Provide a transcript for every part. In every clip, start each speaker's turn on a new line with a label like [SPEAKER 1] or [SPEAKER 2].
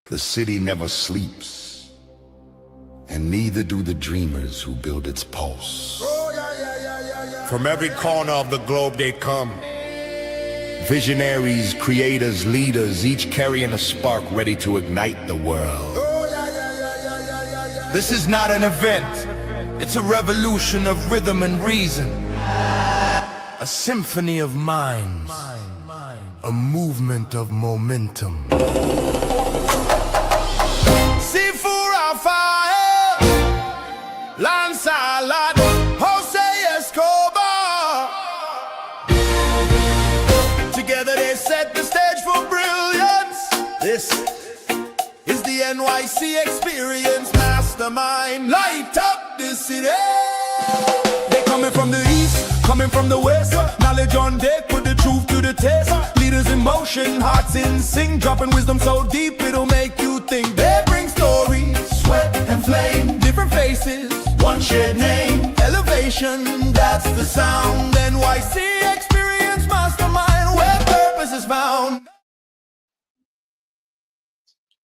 [SPEAKER 1] The city never sleeps, and neither do the dreamers who build its pulse. From every corner of the globe they come. Visionaries, creators, leaders, each carrying a spark ready to ignite the world. This is not an event, it's a revolution of rhythm and reason. A symphony of minds, a movement of momentum. Seafood on fire, land salad, Jose Escobar. Together they set the stage for brilliance. This is the NYC Experience. Mastermind, light up the city. They coming from the east, coming from the west. Knowledge on deck, put the truth to the test. Leaders in motion, hearts in sync, dropping wisdom so deep it'll make you think. They bring stories, sweat and flame, different faces, one shared name. Elevation, that's the sound. NYC Experience Mastermind, where purpose is found.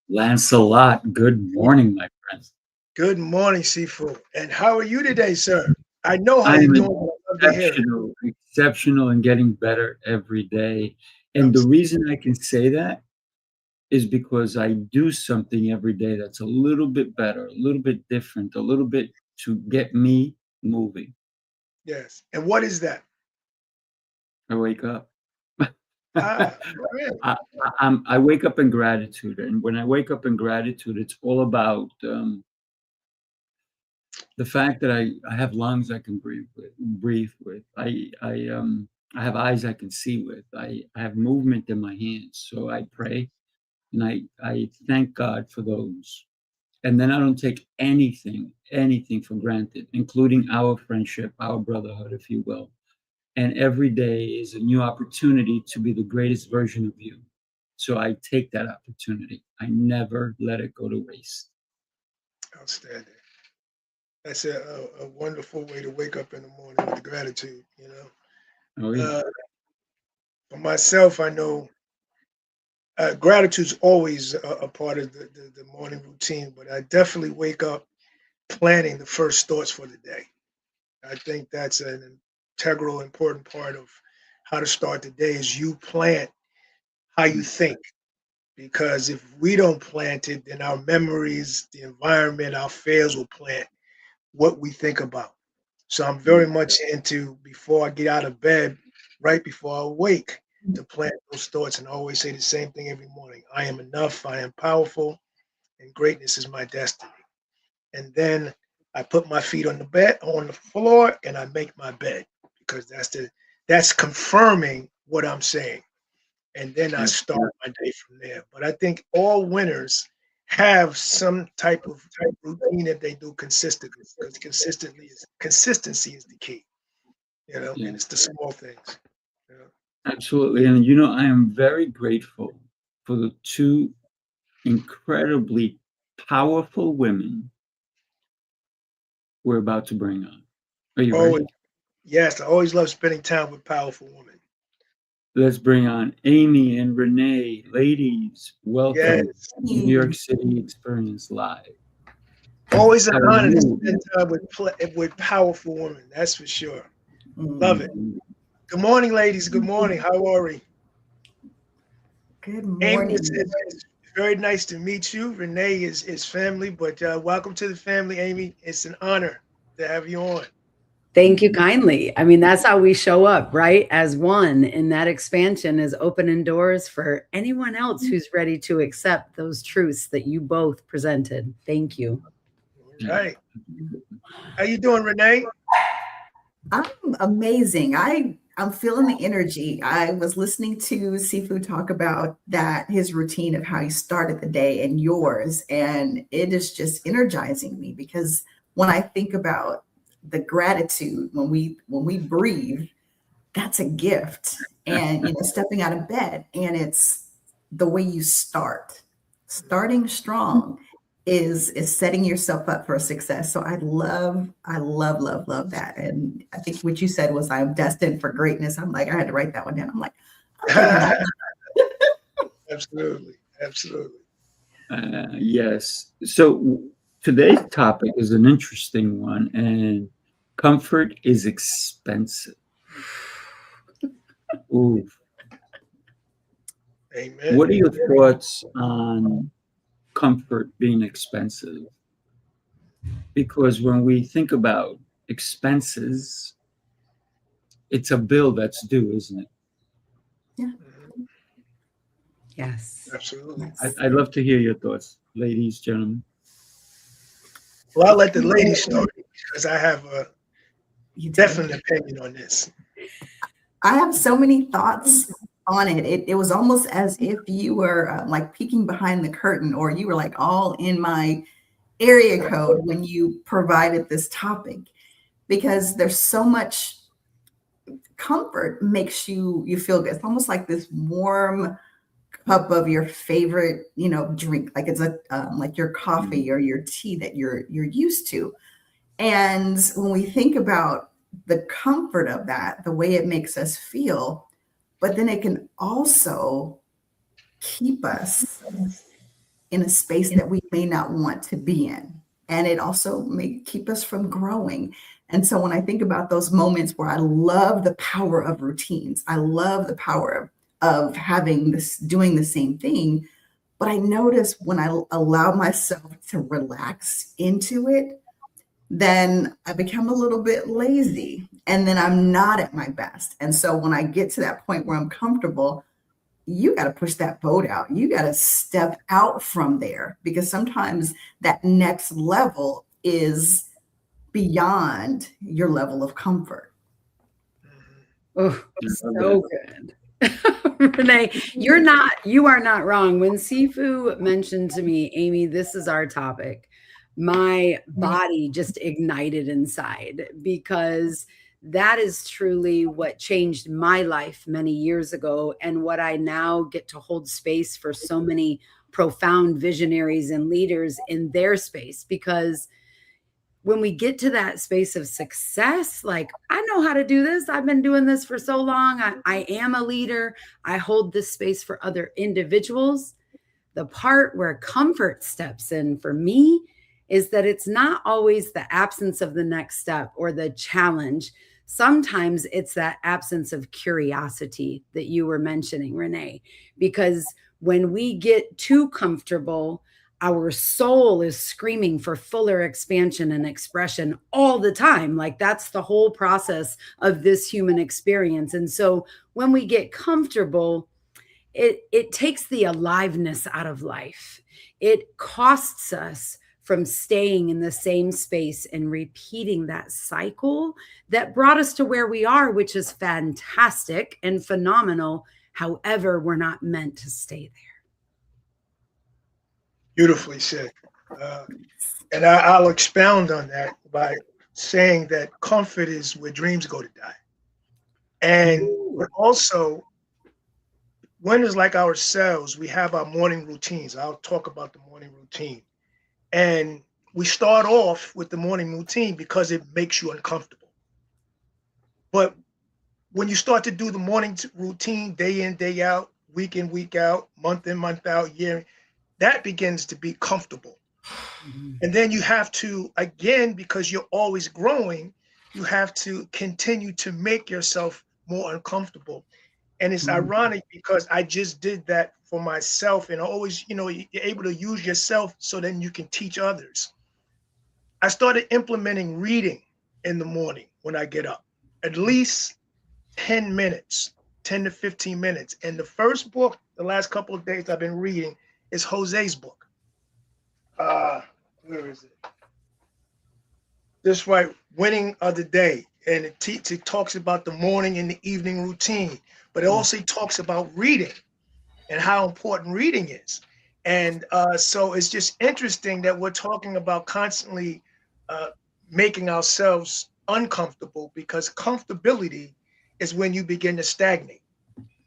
[SPEAKER 2] Lancelot, good morning, my friends.
[SPEAKER 3] Good morning, Seafood. And how are you today, sir? I know how you're doing.
[SPEAKER 2] Exceptional and getting better every day. And the reason I can say that is because I do something every day that's a little bit better, a little bit different, a little bit to get me moving.
[SPEAKER 3] Yes. And what is that?
[SPEAKER 2] I wake up.
[SPEAKER 3] Really?
[SPEAKER 2] I wake up in gratitude. And when I wake up in gratitude, it's all about the fact that I have lungs I can breathe with. I have eyes I can see with. I have movement in my hands. So I pray and I thank God for those. And then I don't take anything for granted, including our friendship, our brotherhood, if you will. And every day is a new opportunity to be the greatest version of you. So I take that opportunity. I never let it go to waste.
[SPEAKER 3] Outstanding. That's a wonderful way to wake up in the morning with gratitude, you know.
[SPEAKER 2] Oh, yeah.
[SPEAKER 3] For myself, I know gratitude's always a part of the morning routine, but I definitely wake up planning the first thoughts for the day. I think that's an integral, important part of how to start the day is you plant how you think. Because if we don't plant it, then our memories, the environment, our fears will plant what we think about. So I'm very much into, before I get out of bed, right before I wake, to plant those thoughts, and I always say the same thing every morning. I am enough, I am powerful, and greatness is my destiny. And then I put my feet on the floor, and I make my bed, because that's confirming what I'm saying. And then I start my day from there. But I think all winners have some type of routine that they do consistently, because consistency is the key, you know, and it's the small things. You know?
[SPEAKER 2] Absolutely. And, you know, I am very grateful for the two incredibly powerful women we're about to bring on. Are you ready?
[SPEAKER 3] Yes, I always love spending time with powerful women.
[SPEAKER 2] Let's bring on Amy and Renee. Ladies, welcome to New York City Experience Live.
[SPEAKER 3] Always an honor to spend time with powerful women, that's for sure. Love it. Good morning, ladies. Good morning. How are we?
[SPEAKER 4] Good morning.
[SPEAKER 3] Amy, it's very nice to meet you. Renee is family, but welcome to the family, Amy. It's an honor to have you on.
[SPEAKER 4] Thank you kindly. I mean, that's how we show up, right? As one, and that expansion is opening doors for anyone else who's ready to accept those truths that you both presented. Thank you.
[SPEAKER 3] All right. How you doing, Renee?
[SPEAKER 5] I'm amazing. I'm feeling the energy. I was listening to Seafood talk about that, his routine of how he started the day and yours, and it is just energizing me, because when I think about the gratitude, when we breathe, that's a gift. And you know, stepping out of bed, and it's the way you starting strong is setting yourself up for success. So I love that. And I think what you said was, I'm destined for greatness. I'm like, I had to write that one down. I'm like,
[SPEAKER 3] Absolutely.
[SPEAKER 2] Yes. So today's topic is an interesting one, and comfort is expensive. Ooh.
[SPEAKER 3] Amen.
[SPEAKER 2] What are your thoughts on comfort being expensive? Because when we think about expenses, it's a bill that's due, isn't it?
[SPEAKER 3] Mhm.
[SPEAKER 4] Yes.
[SPEAKER 3] Absolutely.
[SPEAKER 2] I'd love to hear your thoughts, ladies, gentlemen.
[SPEAKER 3] Well, I'll let the ladies start because I have a
[SPEAKER 5] You do.
[SPEAKER 3] definite opinion on this.
[SPEAKER 5] I have so many thoughts on it. It was almost as if you were like peeking behind the curtain, or you were like all in my area code when you provided this topic, because there's so much comfort makes you feel good. It's almost like this warm cup of your favorite, drink, like it's a like your coffee or your tea that you're used to. And when we think about the comfort of that, the way it makes us feel, but then it can also keep us in a space that we may not want to be in. And it also may keep us from growing. And so when I think about those moments where I love the power of routines, I love the power of having this, doing the same thing. But I notice when I allow myself to relax into it, then I become a little bit lazy and then I'm not at my best. And so when I get to that point where I'm comfortable, you got to push that boat out. You got to step out from there, because sometimes that next level is beyond your level of comfort.
[SPEAKER 4] Oh,
[SPEAKER 2] I love
[SPEAKER 4] so good. Renee, you are not wrong. When Sifu mentioned to me, Amy, this is our topic, my body just ignited inside, because that is truly what changed my life many years ago, and what I now get to hold space for so many profound visionaries and leaders in their space. Because when we get to that space of success, like, I know how to do this. I've been doing this for so long. I am a leader. I hold this space for other individuals. The part where comfort steps in for me is that it's not always the absence of the next step or the challenge. Sometimes it's that absence of curiosity that you were mentioning, Renee, because when we get too comfortable, our soul is screaming for fuller expansion and expression all the time. Like, that's the whole process of this human experience. And so when we get comfortable, it takes the aliveness out of life. It costs us from staying in the same space and repeating that cycle that brought us to where we are, which is fantastic and phenomenal. However, we're not meant to stay there.
[SPEAKER 3] Beautifully said. And I'll expound on that by saying that comfort is where dreams go to die. And but also, when it's like ourselves, we have our morning routines. I'll talk about the morning routine. And we start off with the morning routine because it makes you uncomfortable. But when you start to do the morning routine day in, day out, week in, week out, month in, month out, year, that begins to be comfortable. And then you have to, again, because you're always growing, you have to continue to make yourself more uncomfortable. And it's ironic because I just did that for myself, and always, you're able to use yourself so then you can teach others. I started implementing reading in the morning when I get up, at least 10 minutes, 10 to 15 minutes. And the first book, the last couple of days I've been reading, is Jose's book. Where is it? This right, Winning of the Day. And it talks about the morning and the evening routine, but it also talks about reading and how important reading is. And so it's just interesting that we're talking about constantly making ourselves uncomfortable, because comfortability is when you begin to stagnate.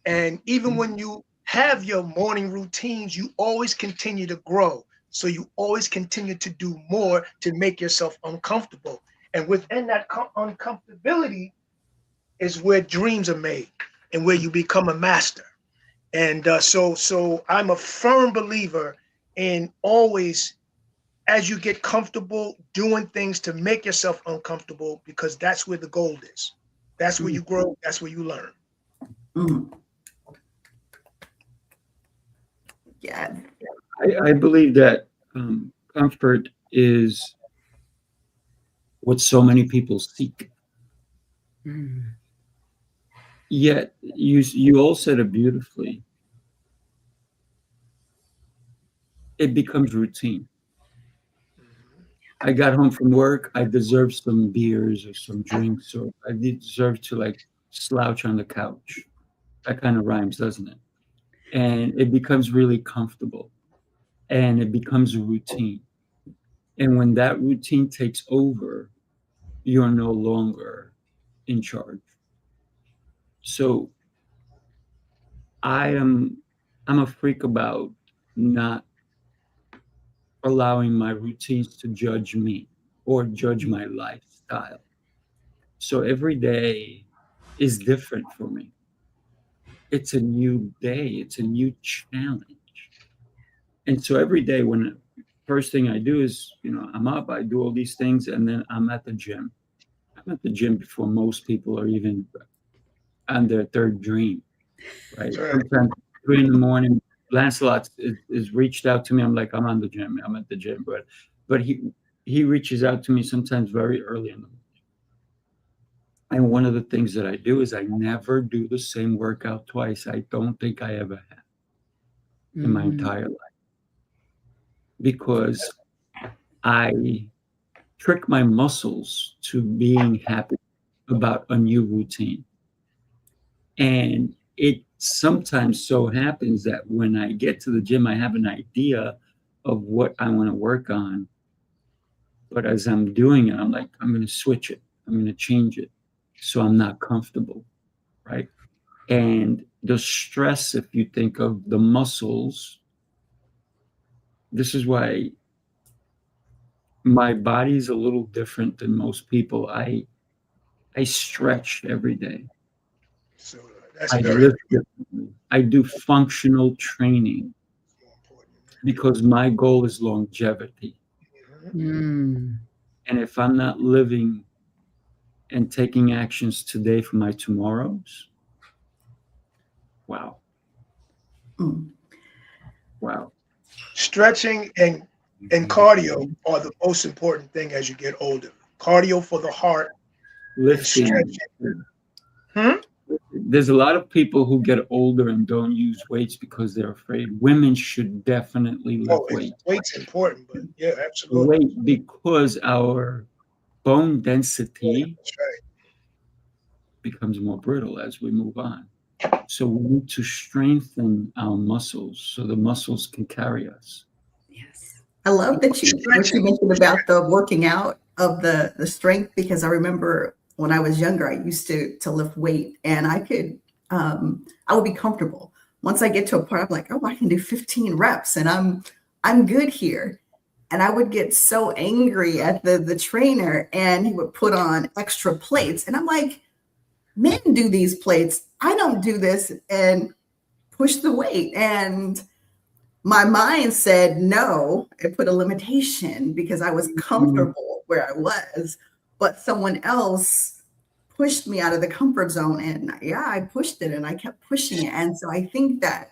[SPEAKER 3] And even when you have your morning routines, you always continue to grow. So you always continue to do more to make yourself uncomfortable. And within that uncomfortability is where dreams are made and where you become a master. And so I'm a firm believer and always, as you get comfortable doing things to make yourself uncomfortable, because that's where the gold is. That's where you grow. That's where you learn.
[SPEAKER 5] Mm. Yeah.
[SPEAKER 2] I believe that comfort is what so many people seek.
[SPEAKER 4] Mm.
[SPEAKER 2] Yet you all said it beautifully. It becomes routine. I got home from work. I deserve some beers or some drinks, or I deserve to like slouch on the couch. That kind of rhymes, doesn't it? And it becomes really comfortable, and it becomes a routine. And when that routine takes over, you're no longer in charge. So I'm a freak about not allowing my routines to judge me or judge my lifestyle. So every day is different for me. It's a new day, it's a new challenge. And so every day, when first thing I do is, I'm up, I do all these things, and then I'm at the gym. I'm at the gym before most people are even on their third dream, right?
[SPEAKER 3] That's right.
[SPEAKER 2] Sometimes 3 in the morning, Lancelot is reached out to me. I'm like, I'm on the gym. I'm at the gym, but he reaches out to me sometimes very early in the morning. And one of the things that I do is I never do the same workout twice. I don't think I ever have in my entire life, because I trick my muscles to being happy about a new routine. And it sometimes so happens that when I get to the gym, I have an idea of what I want to work on. But as I'm doing it, I'm like, I'm going to switch it. I'm going to change it. So I'm not comfortable, right? And the stress, if you think of the muscles, this is why my body's a little different than most people. I stretch every day.
[SPEAKER 3] So that's
[SPEAKER 2] I
[SPEAKER 3] very
[SPEAKER 2] lift differently. I do functional training
[SPEAKER 3] important.
[SPEAKER 2] because my goal is longevity.
[SPEAKER 4] Mm.
[SPEAKER 2] And if I'm not living and taking actions today for my tomorrows, wow.
[SPEAKER 5] Mm.
[SPEAKER 2] Wow.
[SPEAKER 3] Stretching and cardio are the most important thing as you get older. Cardio for the heart and
[SPEAKER 2] Lifting.
[SPEAKER 3] stretching. Hmm?
[SPEAKER 2] There's a lot of people who get older and don't use weights because they're afraid. Women should definitely lift weights.
[SPEAKER 3] Weight's important, but yeah, absolutely.
[SPEAKER 2] Weight, because our bone density
[SPEAKER 3] That's right.
[SPEAKER 2] becomes more brittle as we move on. So we need to strengthen our muscles so the muscles can carry us.
[SPEAKER 4] Yes.
[SPEAKER 5] I love that what you mentioned about the working out of the strength, because I remember when I was younger, I used to lift weight, and I would be comfortable. Once I get to a point, I'm like, oh, I can do 15 reps and I'm good here. And I would get so angry at the trainer, and he would put on extra plates. And I'm like, men do these plates. I don't do this, and push the weight. And my mind said no, it put a limitation because I was comfortable where I was, but someone else pushed me out of the comfort zone. And yeah, I pushed it and I kept pushing it. And so I think that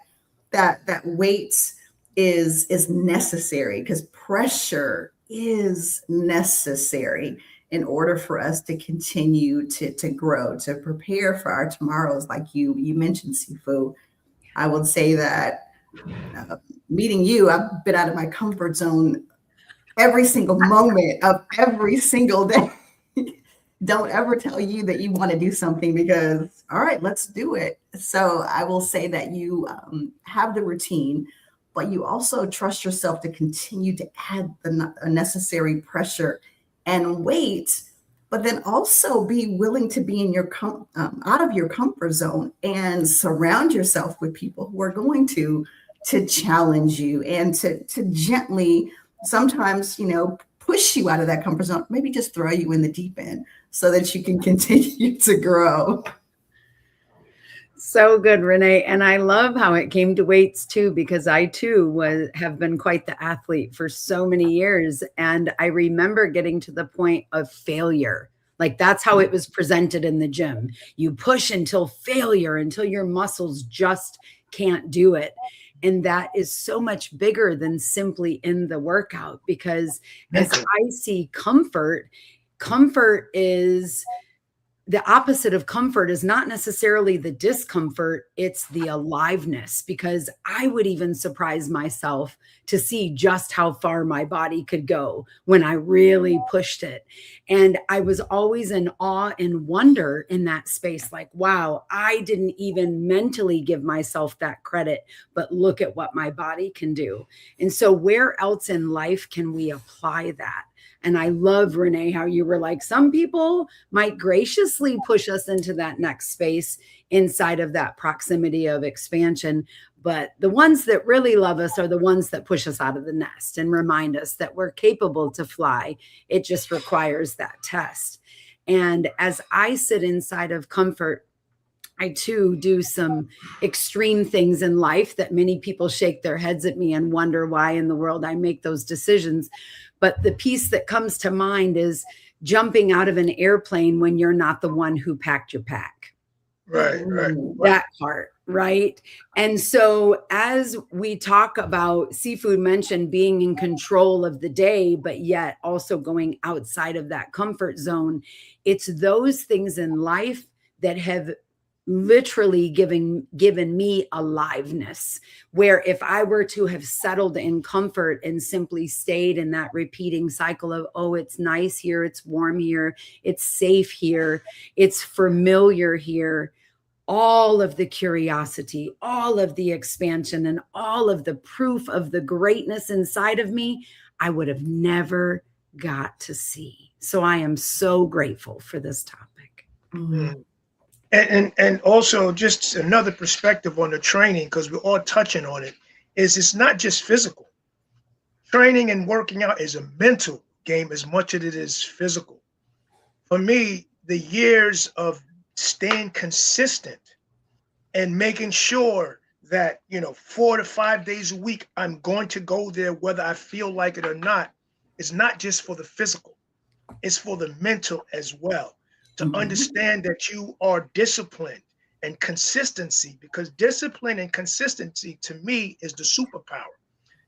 [SPEAKER 5] weight is necessary, because pressure is necessary in order for us to continue to grow, to prepare for our tomorrows. Like you mentioned, Sifu. I would say that meeting you, I've been out of my comfort zone every single moment of every single day. Don't ever tell you that you want to do something, because, all right, let's do it. So I will say that you have the routine, but you also trust yourself to continue to add the necessary pressure and weight, but then also be willing to be in your out of your comfort zone and surround yourself with people who are going to challenge you and to gently sometimes, push you out of that comfort zone, maybe just throw you in the deep end so that you can continue to grow.
[SPEAKER 4] So good, Renee. And I love how it came to weights too, because I too have been quite the athlete for so many years. And I remember getting to the point of failure. Like that's how it was presented in the gym. You push until failure, until your muscles just can't do it. And that is so much bigger than simply in the workout, because as I see comfort, comfort is the opposite of comfort is not necessarily the discomfort, it's the aliveness, because I would even surprise myself to see just how far my body could go when I really pushed it. And I was always in awe and wonder in that space, like, wow, I didn't even mentally give myself that credit, but look at what my body can do. And so where else in life can we apply that? And I love, Renee, how you were like, some people might graciously push us into that next space inside of that proximity of expansion. But the ones that really love us are the ones that push us out of the nest and remind us that we're capable to fly. It just requires that test. And as I sit inside of comfort, I too do some extreme things in life that many people shake their heads at me and wonder why in the world I make those decisions. But the piece that comes to mind is jumping out of an airplane when you're not the one who packed your pack.
[SPEAKER 3] Right.
[SPEAKER 4] That part, right? And so as we talk about, Seafood mentioned being in control of the day, but yet also going outside of that comfort zone. It's those things in life that have literally given me aliveness, where if I were to have settled in comfort and simply stayed in that repeating cycle of, oh, it's nice here, it's warm here, it's safe here, it's familiar here, all of the curiosity, all of the expansion, and all of the proof of the greatness inside of me, I would have never got to see. So I am so grateful for this topic.
[SPEAKER 3] Mm. And also just another perspective on the training, because we're all touching on it, is it's not just physical. Training and working out is a mental game as much as it is physical. For me, the years of staying consistent and making sure that, 4 to 5 days a week, I'm going to go there whether I feel like it or not, is not just for the physical, it's for the mental as well. To understand that you are disciplined and consistency, because discipline and consistency to me is the superpower.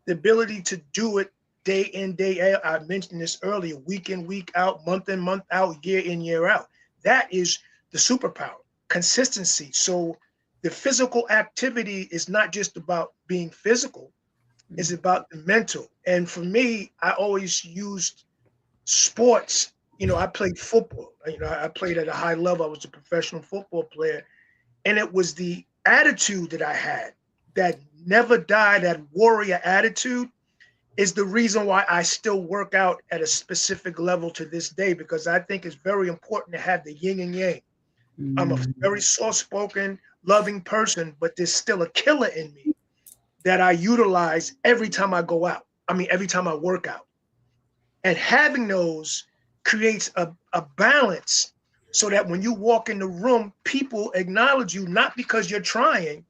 [SPEAKER 3] The ability to do it day in, day out. I mentioned this earlier, week in, week out, month in, month out, year in, year out. That is the superpower, consistency. So the physical activity is not just about being physical, it's about the mental. And for me, I always used sports. I played football. I played at a high level. I was a professional football player. And it was the attitude that I had that never died, that warrior attitude, is the reason why I still work out at a specific level to this day, because I think it's very important to have the yin and yang. I'm a very soft-spoken, loving person, but there's still a killer in me that I utilize every time I go out. Every time I work out. And having those creates a balance, so that when you walk in the room, people acknowledge you, not because you're trying,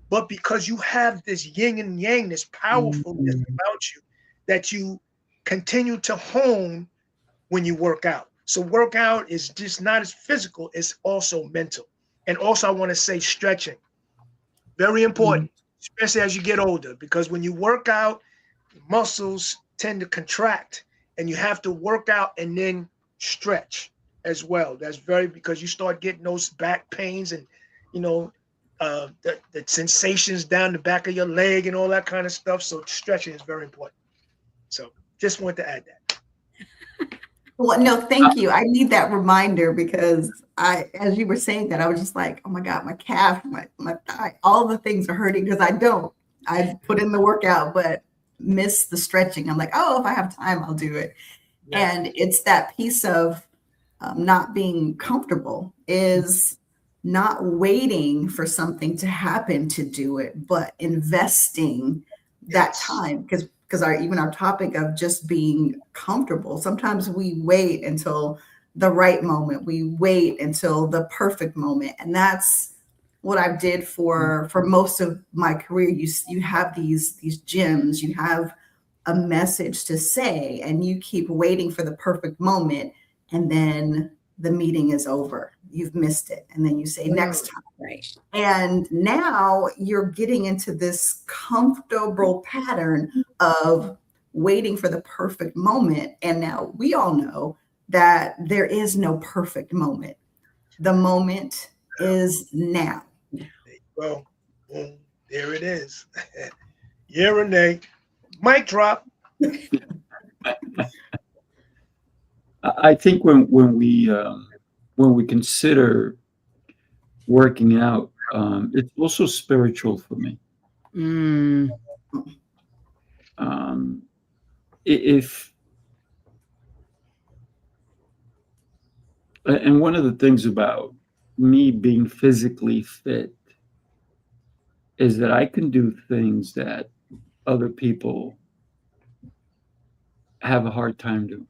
[SPEAKER 3] but because you have this yin and yang, this powerfulness about you that you continue to hone when you work out. So workout is just not as physical, it's also mental. And also I want to say stretching, very important, especially as you get older, because when you work out, muscles tend to contract, and you have to work out and then stretch as well. That's because you start getting those back pains and, the sensations down the back of your leg and all that kind of stuff. So stretching is very important. So just want to add that.
[SPEAKER 5] Well, no, thank you. I need that reminder, because as you were saying that, I was just like, oh my God, my calf, my thigh, all the things are hurting because I put in the workout, but miss the stretching. I'm like, oh, if I have time, I'll do it. Yeah. And it's that piece of not being comfortable, is not waiting for something to happen to do it, but investing that time. Because even our topic of just being comfortable, sometimes we wait until the right moment. We wait until the perfect moment. And that's what I did for most of my career. You have these gems, you have a message to say, and you keep waiting for the perfect moment, and then the meeting is over. You've missed it. And then you say next time.
[SPEAKER 4] Right.
[SPEAKER 5] And now you're getting into this comfortable pattern of waiting for the perfect moment. And now we all know that there is no perfect moment. The moment is now.
[SPEAKER 3] Well, boom, there it is. Yeah, Renee. Mic drop.
[SPEAKER 2] I think when we consider working out, it's also spiritual for me.
[SPEAKER 4] Mm.
[SPEAKER 2] If and one of the things about me being physically fit is that I can do things that other people have a hard time doing.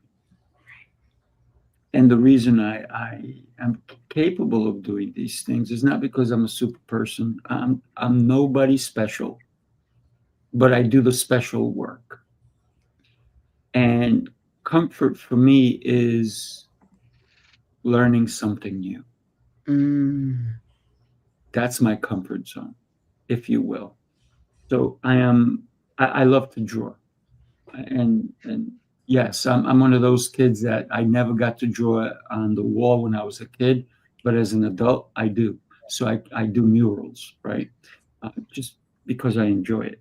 [SPEAKER 2] And the reason I am capable of doing these things is not because I'm a super person. I'm nobody special, but I do the special work. And comfort for me is learning something new.
[SPEAKER 4] Mm.
[SPEAKER 2] That's my comfort zone, if you will. So I love to draw. And yes, I'm one of those kids that I never got to draw on the wall when I was a kid, but as an adult, I do. So I do murals, right? Just because I enjoy it.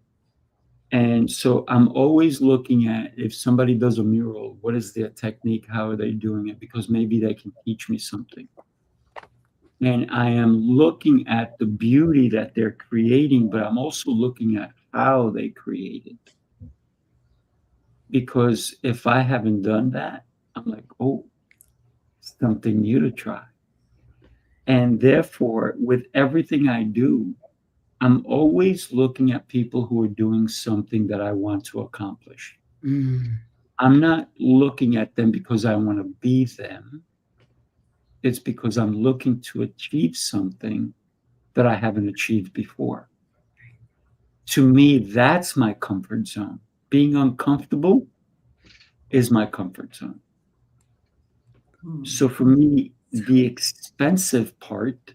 [SPEAKER 2] And so I'm always looking at, if somebody does a mural, what is their technique? How are they doing it? Because maybe they can teach me something. And I am looking at the beauty that they're creating, but I'm also looking at how they create it. Because if I haven't done that, I'm like, oh, something new to try. And therefore, with everything I do, I'm always looking at people who are doing something that I want to accomplish.
[SPEAKER 4] Mm.
[SPEAKER 2] I'm not looking at them because I want to be them. It's because I'm looking to achieve something that I haven't achieved before. To me, that's my comfort zone. Being uncomfortable is my comfort zone. So for me, the expensive part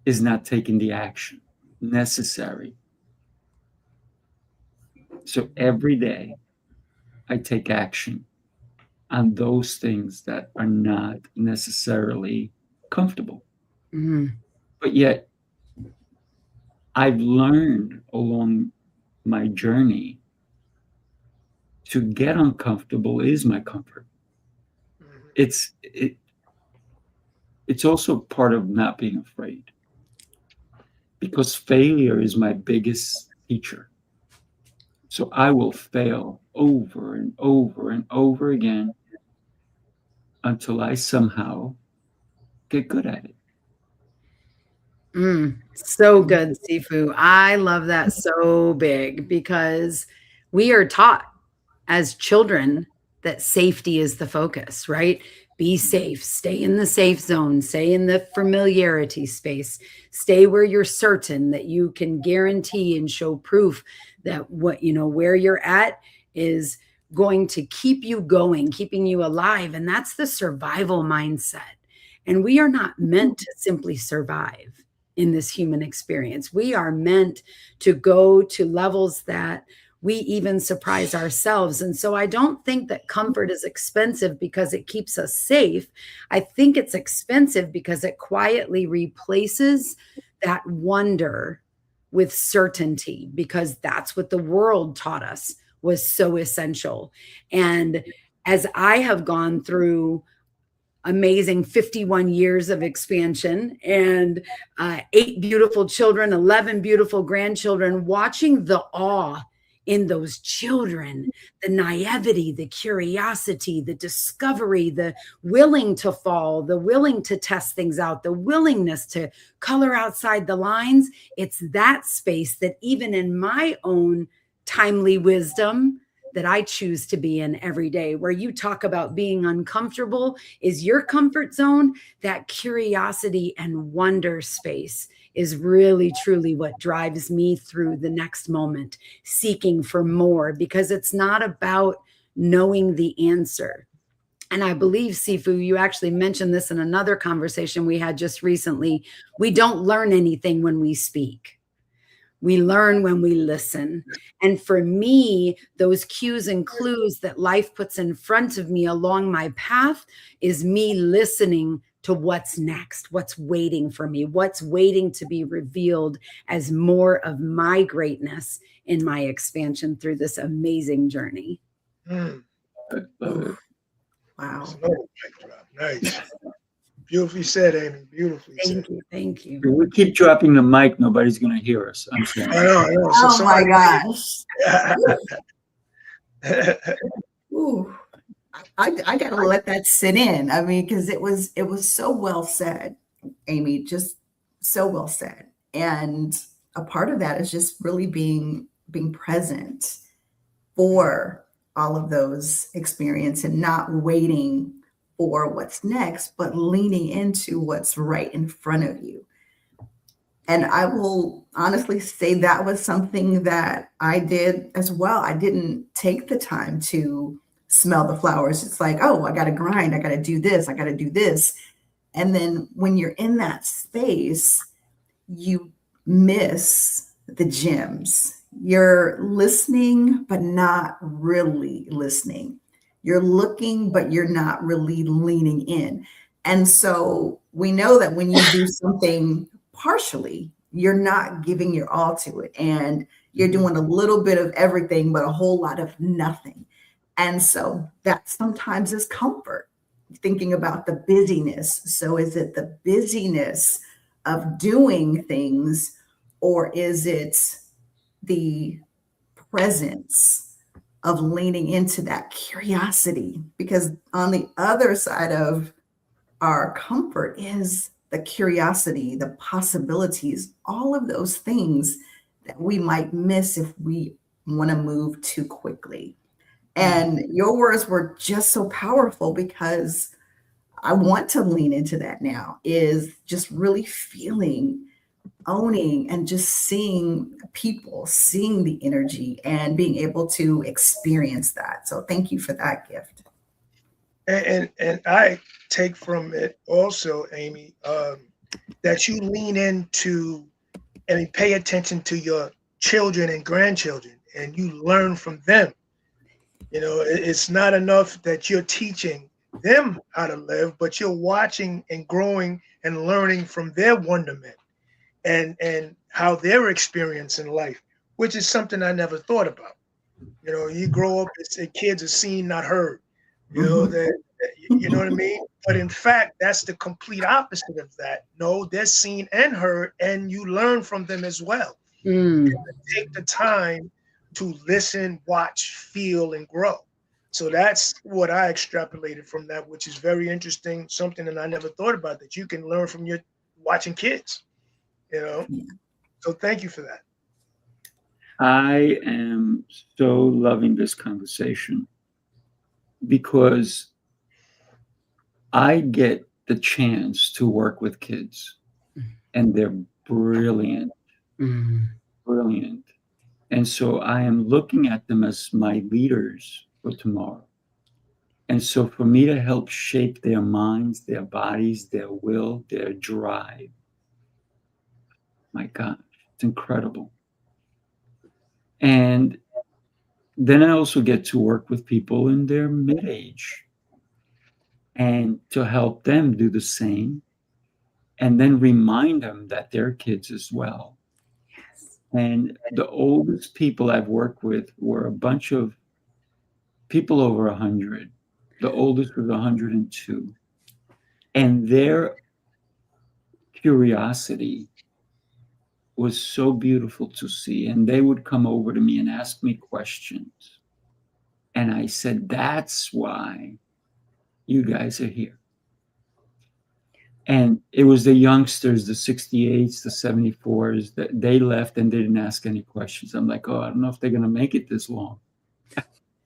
[SPEAKER 2] is not taking the action necessary. So every day I take action on those things that are not necessarily comfortable.
[SPEAKER 4] Mm.
[SPEAKER 2] But yet I've learned along my journey to get uncomfortable is my comfort. It's also part of not being afraid, because failure is my biggest teacher. So I will fail over and over and over again until I somehow get good at it.
[SPEAKER 4] So good, Sifu. I love that so big, because we are taught as children that safety is the focus, right? Be safe, stay in the safe zone, stay in the familiarity space, stay where you're certain that you can guarantee and show proof that where you're at is going to keep you going, keeping you alive. And that's the survival mindset. And we are not meant to simply survive in this human experience. We are meant to go to levels that we even surprise ourselves. And so I don't think that comfort is expensive because it keeps us safe. I think it's expensive because it quietly replaces that wonder with certainty, because that's what the world taught us was so essential. And as I have gone through amazing 51 years of expansion and 8 beautiful children, 11 beautiful grandchildren, watching the awe in those children, the naivety, the curiosity, the discovery, the willing to fall, the willing to test things out, the willingness to color outside the lines. It's that space that even in my own timely wisdom that I choose to be in every day, where you talk about being uncomfortable is your comfort zone. That curiosity and wonder space is really truly what drives me through the next moment, seeking for more, because it's not about knowing the answer. And I believe, Sifu, you actually mentioned this in another conversation we had just recently. We don't learn anything when we speak. We learn when we listen. And for me, those cues and clues that life puts in front of me along my path is me listening to what's next, what's waiting for me, what's waiting to be revealed as more of my greatness in my expansion through this amazing journey.
[SPEAKER 3] Mm.
[SPEAKER 5] Wow.
[SPEAKER 3] That's another mic drop. Nice. Beautifully said, Amy. Beautifully said.
[SPEAKER 4] Thank you. Thank you.
[SPEAKER 2] If we keep dropping the mic, nobody's going to hear us. I'm sorry.
[SPEAKER 3] I know. So
[SPEAKER 5] Oh my gosh. Ooh. I gotta let that sit in. I mean, because it was so well said, Amy, just so well said. And a part of that is just really being present for all of those experiences and not waiting for what's next, but leaning into what's right in front of you. And I will honestly say that was something that I did as well. I didn't take the time to smell the flowers. It's like, oh, I got to grind. I got to do this. I got to do this. And then when you're in that space, you miss the gems. You're listening, but not really listening. You're looking, but you're not really leaning in. And so we know that when you do something partially, you're not giving your all to it. And you're doing a little bit of everything, but a whole lot of nothing. And so that sometimes is comfort, thinking about the busyness. So is it the busyness of doing things, or is it the presence of leaning into that curiosity? Because on the other side of our comfort is the curiosity, the possibilities, all of those things that we might miss if we want to move too quickly. And your words were just so powerful, because I want to lean into that now, is just really feeling, owning, and just seeing people, seeing the energy and being able to experience that. So thank you for that gift.
[SPEAKER 3] And I take from it also, Amy, that you lean into and pay attention to your children and grandchildren, and you learn from them. You know, it's not enough that you're teaching them how to live, but you're watching and growing and learning from their wonderment and how they're experiencing life, which is something I never thought about. You know, you grow up as kids are seen, not heard. You know you know what I mean? But in fact, that's the complete opposite of that. No, they're seen and heard, and you learn from them as well. Take the time to listen, watch, feel, and grow. So that's what I extrapolated from that, which is very interesting, something that I never thought about, that you can learn from your watching kids, you know? So thank you for that.
[SPEAKER 2] I am so loving this conversation because I get the chance to work with kids, and they're brilliant, brilliant. And so I am looking at them as my leaders for tomorrow. And so for me to help shape their minds, their bodies, their will, their drive, my gosh, it's incredible. And then I also get to work with people in their mid-age and to help them do the same, and then remind them that they're kids as well. And the oldest people I've worked with were a bunch of people over 100. The oldest was 102. And their curiosity was so beautiful to see. And they would come over to me and ask me questions. And I said, that's why you guys are here. And it was the youngsters, the 68s, the 74s, that they left and they didn't ask any questions. I'm like, oh, I don't know if they're going to make it this long.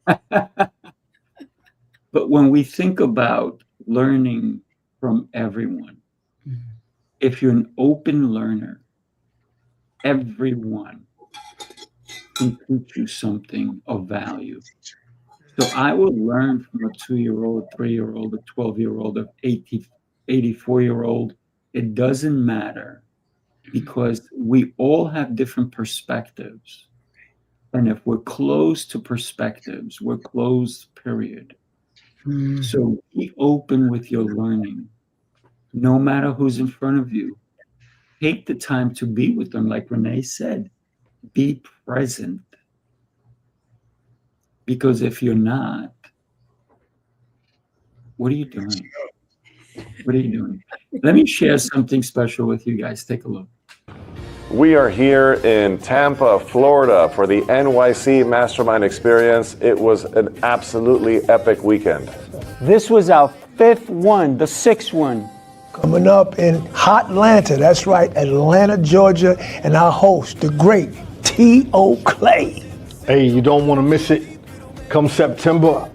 [SPEAKER 2] But when we think about learning from everyone, if you're an open learner, everyone can teach you something of value. So I will learn from a 2-year-old, 3-year-old, a 12-year-old, a 84-year-old. It doesn't matter, because we all have different perspectives. And if we're closed to perspectives, we're closed, period. So be open with your learning, no matter who's in front of you. Take the time to be with them. Like Renee said, be present. Because if you're not, what are you doing? What are you doing? Let me share something special with you guys. Take a look.
[SPEAKER 6] We are here in Tampa, Florida for the NYC Mastermind Experience. It was an absolutely epic weekend.
[SPEAKER 7] This was our 5th one, the 6th one.
[SPEAKER 3] Coming up in Hot Atlanta, that's right, Atlanta, Georgia, and our host, the great T.O. Clay.
[SPEAKER 8] Hey, you don't want to miss it. Come September,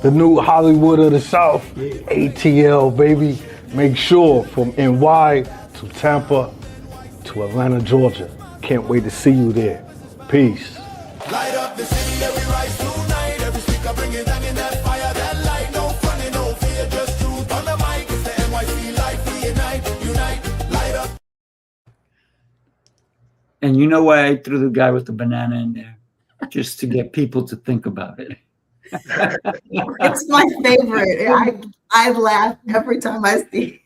[SPEAKER 8] the new Hollywood of the South, ATL, baby. Make sure from NY to Tampa to Atlanta, Georgia. Can't wait to see you there. Peace.
[SPEAKER 1] Light up the city, every rise tonight. Every speaker bringing down in that fire, that light. No funny, no fear, just truth on the mic. It's the NYC life, we unite, light up.
[SPEAKER 2] And you know why I threw the guy with the banana in there? Just to get people to think about it.
[SPEAKER 5] It's my favorite. I laugh every time I see it.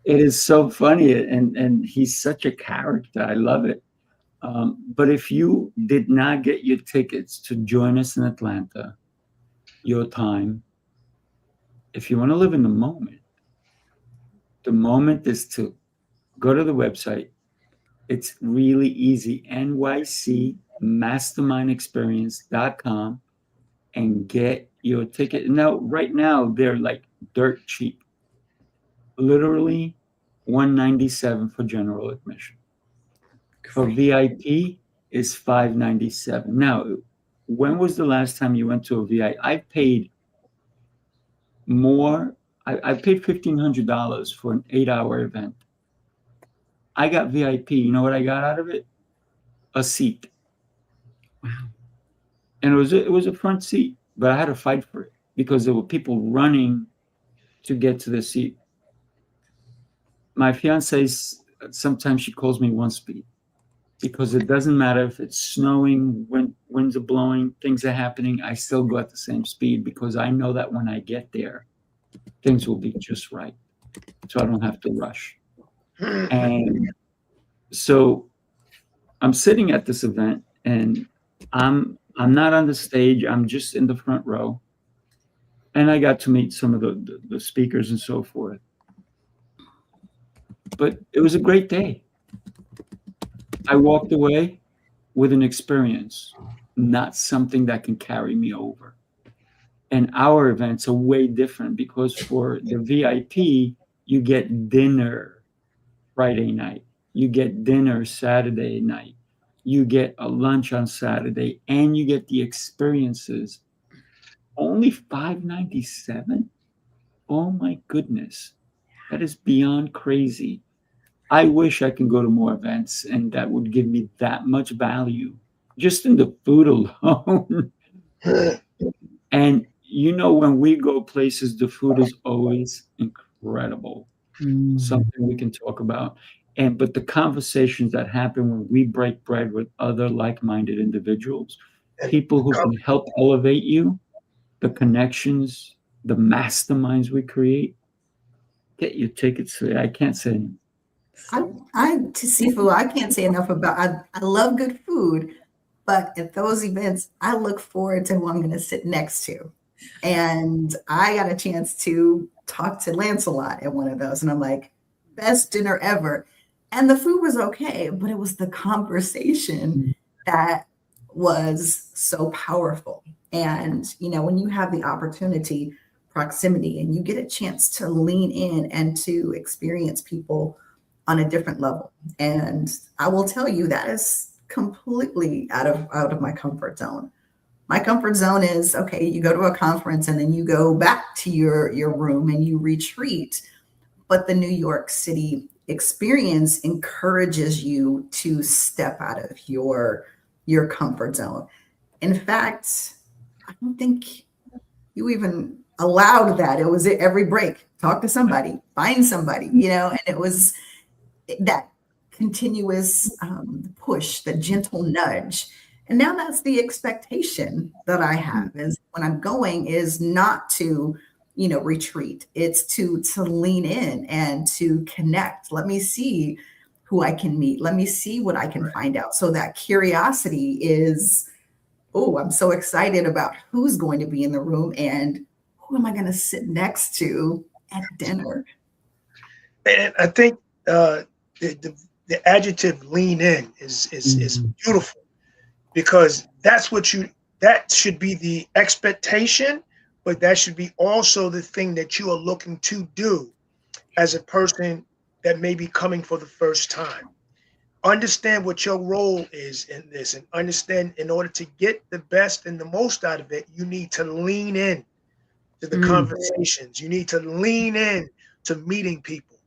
[SPEAKER 2] It is so funny, and he's such a character. I love it. But if you did not get your tickets to join us in Atlanta, your time, if you want to live in the moment is to go to the website. It's really easy, nycmastermindexperience.com, and get your ticket. Now, right now, they're like dirt cheap. Literally $197 for general admission. For VIP is $597. Now, when was the last time you went to a VIP? I paid more. I paid $1,500 for an 8-hour event. I got VIP. You know what I got out of it? A seat. Wow. And it was a front seat, but I had to fight for it because there were people running to get to the seat. My fiance, sometimes she calls me one speed, because it doesn't matter if it's snowing, winds are blowing, things are happening. I still go at the same speed because I know that when I get there, things will be just right. So I don't have to rush. And so I'm sitting at this event, and I'm not on the stage. I'm just in the front row. And I got to meet some of the speakers and so forth. But it was a great day. I walked away with an experience, not something that can carry me over. And our events are way different, because for the VIP, you get dinner Friday night. You get dinner Saturday night. You get a lunch on Saturday, and you get the experiences. Only $597? Oh my goodness. That is beyond crazy. I wish I could go to more events, and that would give me that much value just in the food alone. And you know, when we go places, the food is always incredible. Something we can talk about. But the conversations that happen when we break bread with other like-minded individuals, people who can help elevate you, the connections, the masterminds we create. Get your tickets. I can't say anything.
[SPEAKER 5] To seafood, I can't say enough about. I love good food, but at those events, I look forward to who I'm going to sit next to. And I got a chance to talk to Lancelot at one of those, and I'm like, best dinner ever. And the food was okay, but it was the conversation that was so powerful. And, you know, when you have the opportunity, proximity, and you get a chance to lean in and to experience people on a different level. And I will tell you, that is completely out of my comfort zone. My comfort zone is, okay, you go to a conference and then you go back to your room and you retreat. But the New York City experience encourages you to step out of your comfort zone. In fact, I don't think you even allowed that. It was every break, talk to somebody, find somebody, and it was that continuous push, the gentle nudge. And now that's the expectation that I have is when I'm going is not to, retreat. It's to lean in and to connect. Let me see who I can meet. Let me see what I can find out. So that curiosity is, oh, I'm so excited about who's going to be in the room and who am I going to sit next to at dinner.
[SPEAKER 3] And I think the adjective "lean in" is beautiful, because that should be the expectation, but that should be also the thing that you are looking to do as a person that may be coming for the first time. Understand what your role is in this, and understand in order to get the best and the most out of it, you need to lean in to the conversations. You need to lean in to meeting people.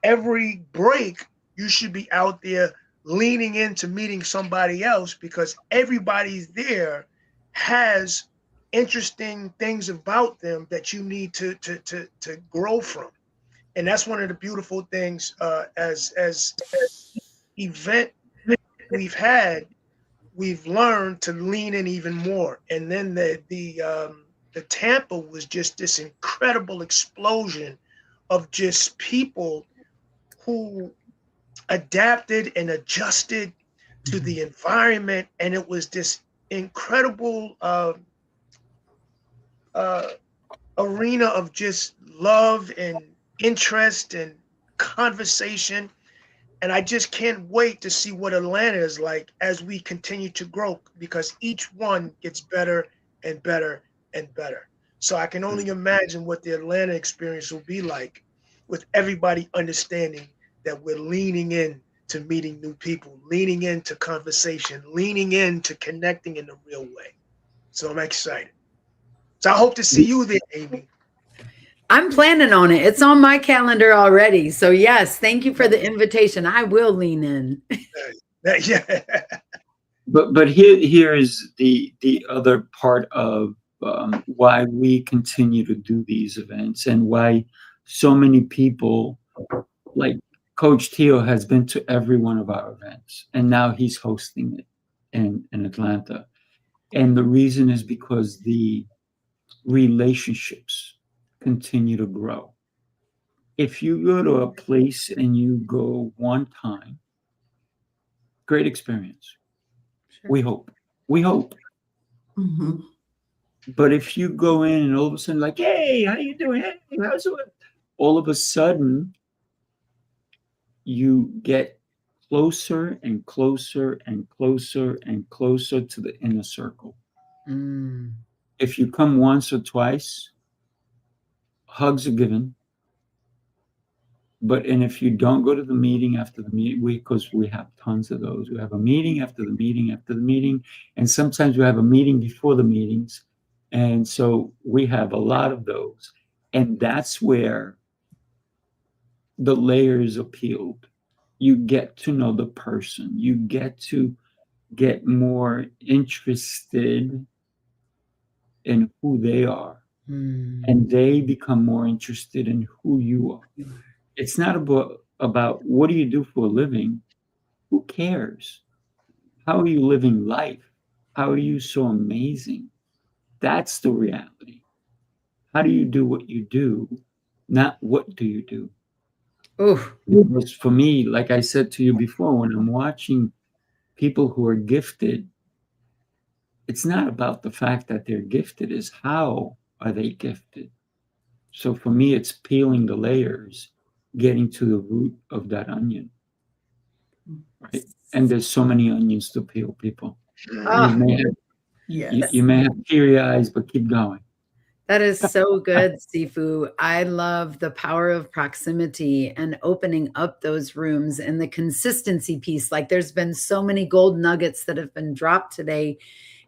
[SPEAKER 3] Every break, you should be out there leaning into meeting somebody else, because everybody's there has interesting things about them that you need to grow from. And that's one of the beautiful things as event we've had. We've learned to lean in even more. And then the Tampa was just this incredible explosion of just people who adapted and adjusted to the environment, and it was this incredible arena of just love and interest and conversation. And I just can't wait to see what Atlanta is like as we continue to grow, because each one gets better and better and better. So I can only imagine what the Atlanta experience will be like, with everybody understanding that we're leaning in to meeting new people, leaning into conversation, leaning into connecting in the real way. So I'm excited. So I hope to see you there, Amy.
[SPEAKER 4] I'm planning on it. It's on my calendar already. So yes, thank you for the invitation. I will lean in.
[SPEAKER 3] Yeah.
[SPEAKER 2] But here is the other part of why we continue to do these events, and why so many people, like Coach Teo, has been to every one of our events, and now he's hosting it in Atlanta. And the reason is because the relationships continue to grow. If you go to a place and you go one time, great experience.
[SPEAKER 4] Sure.
[SPEAKER 2] We hope.
[SPEAKER 5] Mhm.
[SPEAKER 2] But if you go in and all of a sudden, like, hey, how you doing? Hey, how's it? All of a sudden, you get closer and closer and closer and closer to the inner circle.
[SPEAKER 4] Mm.
[SPEAKER 2] If you come once or twice, hugs are given. And if you don't go to the meeting after the meeting, because we have tons of those, we have a meeting after the meeting after the meeting, and sometimes we have a meeting before the meetings. And so we have a lot of those. And that's where the layers are peeled. You get to know the person. You get to get more interested in who they are. And they become more interested in who you are. It's not about what do you do for a living? Who cares? How are you living life? How are you so amazing? That's the reality. How do you do what you do? Not what do you do?
[SPEAKER 4] Oof.
[SPEAKER 2] Because for me, like I said to you before, when I'm watching people who are gifted, it's not about the fact that they're gifted, it's how are they gifted? So for me, it's peeling the layers, getting to the root of that onion. Right? And there's so many onions to peel, people.
[SPEAKER 4] Ah.
[SPEAKER 2] You may have teary eyes, but keep going.
[SPEAKER 4] That is so good, Sifu. I love the power of proximity and opening up those rooms, and the consistency piece. Like, there's been so many gold nuggets that have been dropped today.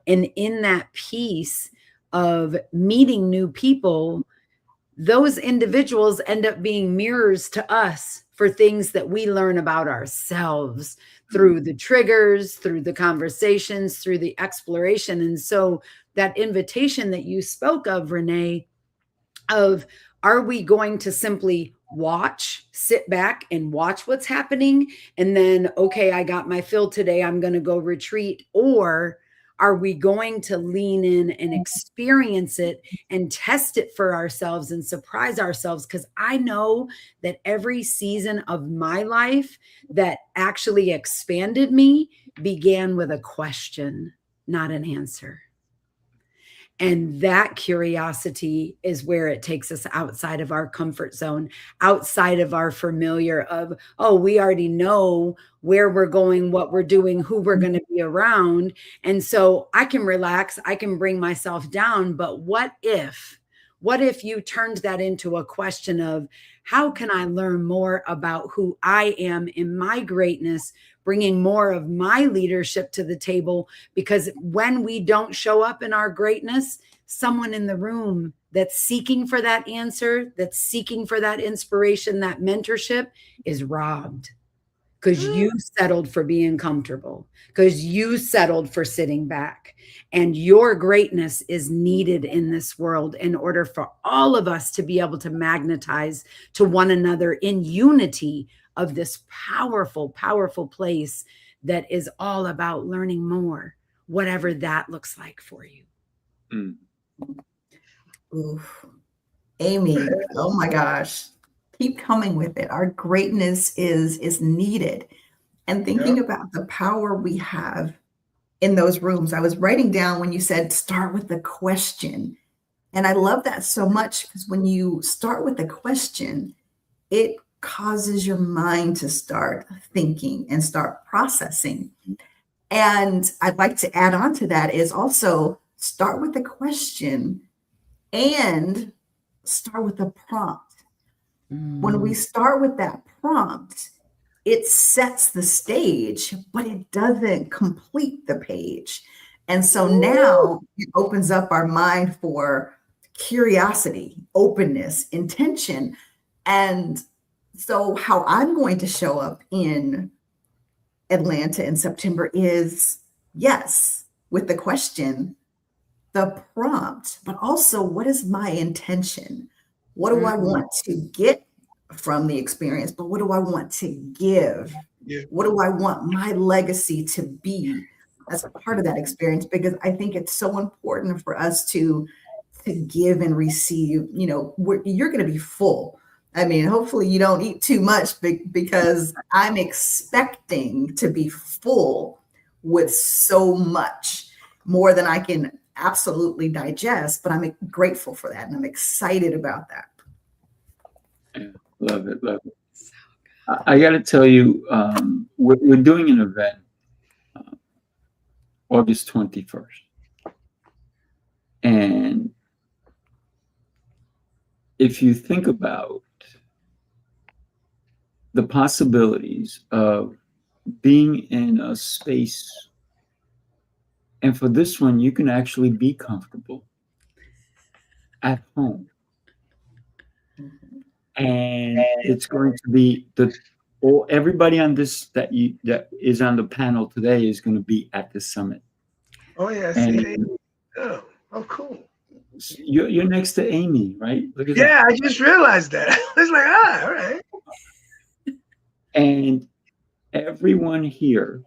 [SPEAKER 4] And in that piece of meeting new people, those individuals end up being mirrors to us for things that we learn about ourselves through the triggers, through the conversations, through the exploration. And so that invitation that you spoke of, Renee, of are we going to simply watch, sit back and watch what's happening? And then, okay, I got my fill today, I'm going to go retreat. Or are we going to lean in and experience it and test it for ourselves and surprise ourselves? Because I know that every season of my life that actually expanded me began with a question, not an answer. And that curiosity is where it takes us outside of our comfort zone, outside of our familiar of, oh, we already know where we're going, what we're doing, who we're going to be around. And so I can relax, I can bring myself down. But what if you turned that into a question of how can I learn more about who I am in my greatness, bringing more of my leadership to the table? Because when we don't show up in our greatness, someone in the room that's seeking for that answer, that's seeking for that inspiration, that mentorship is robbed. Because you settled for being comfortable, because you settled for sitting back. And your greatness is needed in this world in order for all of us to be able to magnetize to one another in unity of this powerful, powerful place that is all about learning more, whatever that looks like for you.
[SPEAKER 2] Mm.
[SPEAKER 5] Oof. Amy, oh my gosh. Keep coming with it. Our greatness is needed. And thinking about the power we have in those rooms. I was writing down when you said start with the question. And I love that so much because when you start with the question, it causes your mind to start thinking and start processing. And I'd like to add on to that is also start with the question and start with a prompt. When we start with that prompt, it sets the stage, but it doesn't complete the page. And so now it opens up our mind for curiosity, openness, intention. And so how I'm going to show up in Atlanta in September is, yes, with the question, the prompt, but also what is my intention? What do I want to get from the experience? But what do I want to give?
[SPEAKER 3] Yeah.
[SPEAKER 5] What do I want my legacy to be as a part of that experience? Because I think it's so important for us to give and receive. You know, you're going to be full. I mean, hopefully you don't eat too much because I'm expecting to be full with so much more than I can absolutely digest, but I'm grateful for that and I'm excited about that.
[SPEAKER 2] Yeah, love it, love it. I got to tell you, we're doing an event August 21st. And if you think about the possibilities of being in a space, and for this one, you can actually be comfortable at home. And it's going to be everybody on this that is on the panel today is going to be at the summit.
[SPEAKER 3] Oh yeah, I
[SPEAKER 2] And
[SPEAKER 3] see. Oh, cool.
[SPEAKER 2] You're next to Amy, right? Look at that.
[SPEAKER 3] Yeah, I just realized that. It's like, all right.
[SPEAKER 2] And everyone here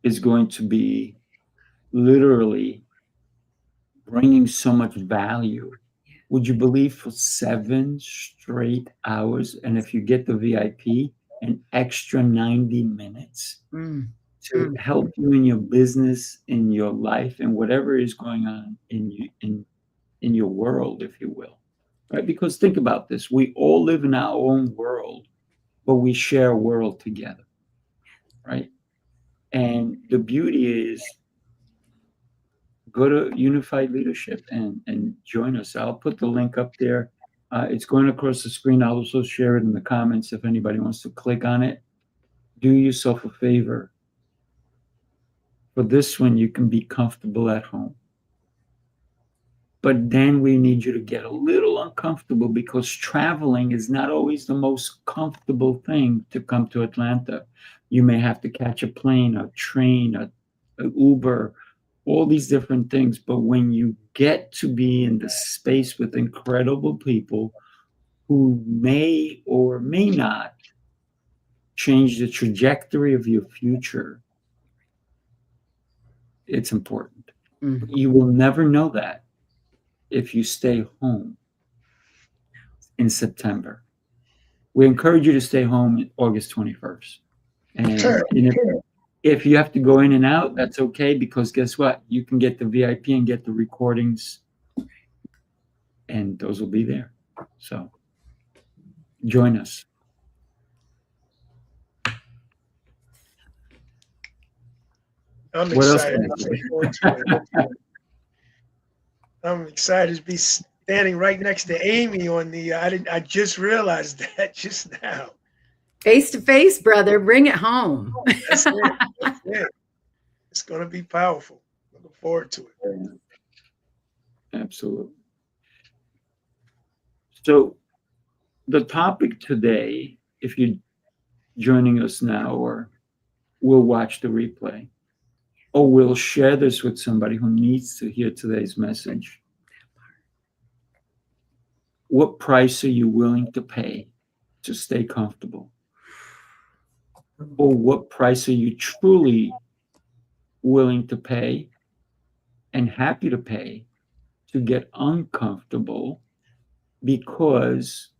[SPEAKER 2] is going to be literally bringing so much value. Would you believe for 7 straight hours? And if you get the VIP, an extra 90 minutes to help you in your business, in your life, and whatever is going on in your world, if you will, right? Because think about this. We all live in our own world, but we share a world together, right? And the beauty is go to Unified Leadership and join us. I'll put the link up there. It's going across the screen. I'll also share it in the comments if anybody wants to click on it. Do yourself a favor. For this one, you can be comfortable at home. But then we need you to get a little uncomfortable, because traveling is not always the most comfortable thing to come to Atlanta. You may have to catch a plane, a train, a Uber, all these different things. But when you get to be in the space with incredible people who may or may not change the trajectory of your future, it's important.
[SPEAKER 4] Mm.
[SPEAKER 2] You will never know that if you stay home in September. We encourage you to stay home August 21st. And if you have to go in and out, that's okay, because guess what? You can get the VIP and get the recordings, and those will be there. So join us.
[SPEAKER 3] I'm
[SPEAKER 2] What else?
[SPEAKER 3] excited. I'm excited to be standing right next to Amy on the. I just realized that just now.
[SPEAKER 4] Face to face, brother. Bring it home.
[SPEAKER 3] That's it. That's it. It's going to be powerful. Looking forward to it.
[SPEAKER 2] Absolutely. So the topic today, if you're joining us now, or will watch the replay, or will share this with somebody who needs to hear today's message, what price are you willing to pay to stay comfortable? Or what price are you truly willing to pay and happy to pay to get uncomfortable? Because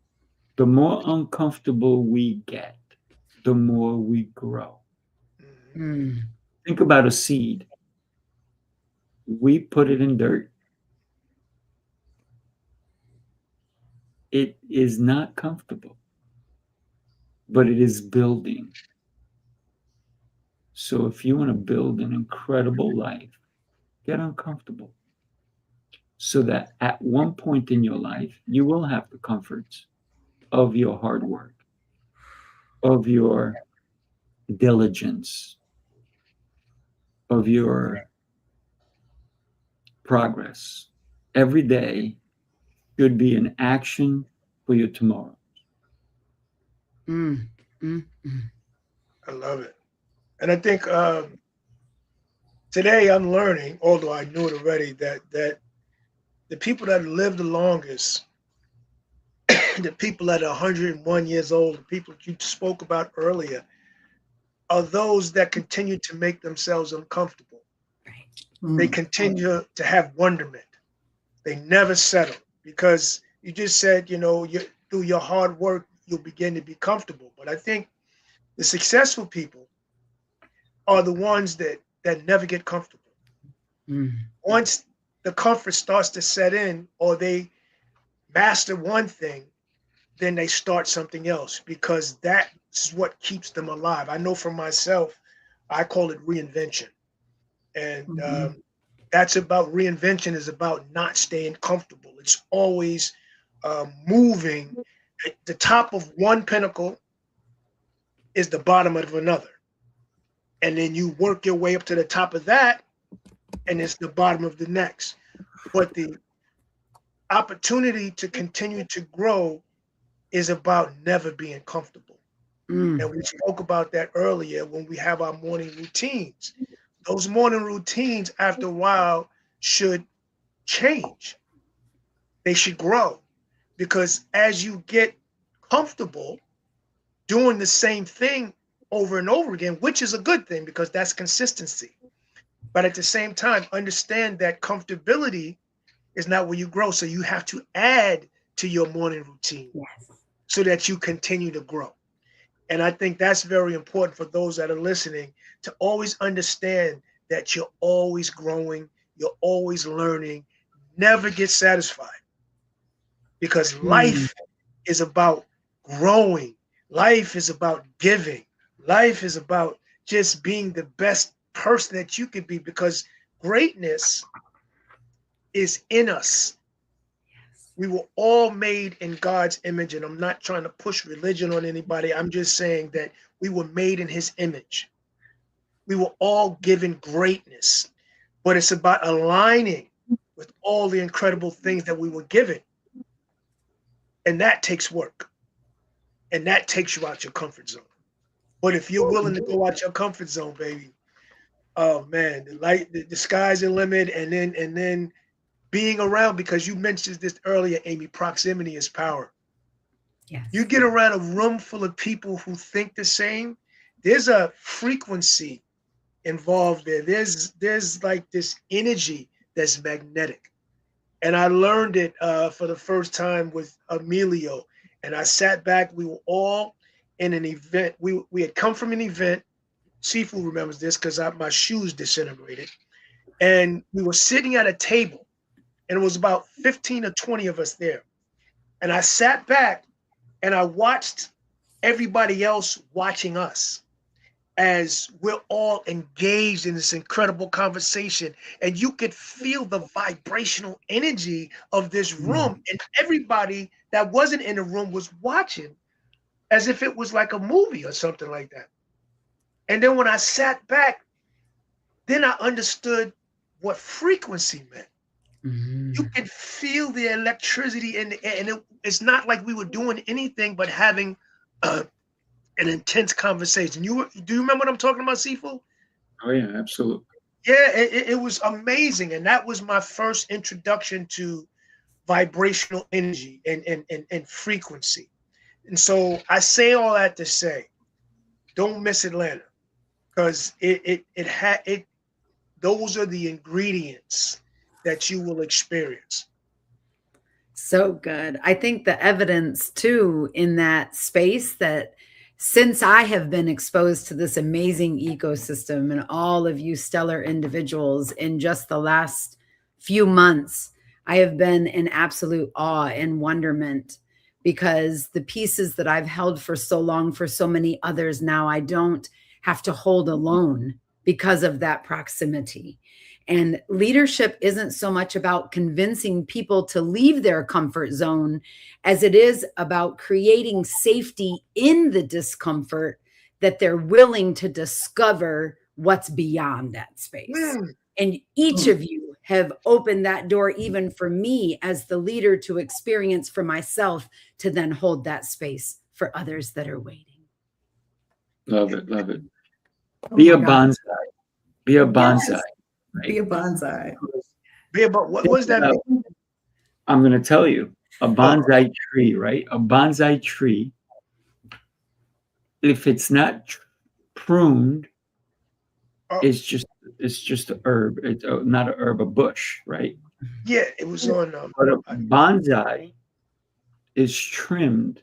[SPEAKER 2] the more uncomfortable we get, the more we grow.
[SPEAKER 4] Mm.
[SPEAKER 2] Think about a seed. We put it in dirt. It is not comfortable, but it is building. So if you want to build an incredible life, get uncomfortable, so that at one point in your life, you will have the comforts of your hard work, of your diligence, of your progress. Every day should be an action for your tomorrow.
[SPEAKER 4] Mm. Mm. Mm.
[SPEAKER 3] I love it. And I think today I'm learning, although I knew it already, that the people that live the longest, the people that are 101 years old, the people that you spoke about earlier, are those that continue to make themselves uncomfortable. They continue to have wonderment. They never settle, because you just said, through your hard work, you'll begin to be comfortable. But I think the successful people are the ones that never get comfortable.
[SPEAKER 4] Mm.
[SPEAKER 3] Once the comfort starts to set in, or they master one thing, then they start something else, because that's what keeps them alive. I know for myself, I call it reinvention. And that's about reinvention, is about not staying comfortable. It's always moving. The top of one pinnacle is the bottom of another. And then you work your way up to the top of that, and it's the bottom of the next. But the opportunity to continue to grow is about never being comfortable.
[SPEAKER 4] Mm.
[SPEAKER 3] And we spoke about that earlier when we have our morning routines. Those morning routines, after a while, should change. They should grow, because as you get comfortable doing the same thing over and over again, which is a good thing because that's consistency. But at the same time, understand that comfortability is not where you grow. So you have to add to your morning routine so that you continue to grow. And I think that's very important for those that are listening, to always understand that you're always growing, you're always learning, never get satisfied, because life is about growing. Life is about giving. Life is about just being the best person that you could be, because greatness is in us. We were all made in God's image, and I'm not trying to push religion on anybody. I'm just saying that we were made in his image. We were all given greatness, but it's about aligning with all the incredible things that we were given. And that takes work. And that takes you out your comfort zone. But if you're willing to go out your comfort zone, baby, oh man, the sky's the limit. And then being around, because you mentioned this earlier, Amy, proximity is power.
[SPEAKER 4] Yes.
[SPEAKER 3] You get around a room full of people who think the same, there's a frequency involved there. There's like this energy that's magnetic. And I learned it for the first time with Emilio. And I sat back, we were all in an event. We had come from an event. Sifu remembers this because my shoes disintegrated. And we were sitting at a table, and it was about 15 or 20 of us there. And I sat back and I watched everybody else watching us as we're all engaged in this incredible conversation. And you could feel the vibrational energy of this room. And everybody that wasn't in the room was watching as if it was like a movie or something like that. And then when I sat back, then I understood what frequency meant. You can feel the electricity in the air, and it's not like we were doing anything but having an intense conversation. Do you remember what I'm talking about, Sifu?
[SPEAKER 2] Oh yeah, absolutely.
[SPEAKER 3] Yeah, it was amazing, and that was my first introduction to vibrational energy and frequency. And so I say all that to say, don't miss Atlanta, because those are the ingredients that you will experience.
[SPEAKER 4] So good. I think the evidence too in that space, that since I have been exposed to this amazing ecosystem and all of you stellar individuals in just the last few months, I have been in absolute awe and wonderment, because the pieces that I've held for so long for so many others now I don't have to hold alone because of that proximity. And leadership isn't so much about convincing people to leave their comfort zone as it is about creating safety in the discomfort, that they're willing to discover what's beyond that space. And each of you have opened that door, even for me as the leader, to experience for myself, to then hold that space for others that are waiting.
[SPEAKER 2] Love it, love it. Be a bonsai. Be a bonsai.
[SPEAKER 5] Yes.
[SPEAKER 2] Right?
[SPEAKER 5] Be a bonsai.
[SPEAKER 3] What was that mean?
[SPEAKER 2] I'm going to tell you. A bonsai tree, right? A bonsai tree, if it's not pruned, it's just a herb. It's not a herb, a bush, right?
[SPEAKER 3] Yeah, it was on.
[SPEAKER 2] But a bonsai is trimmed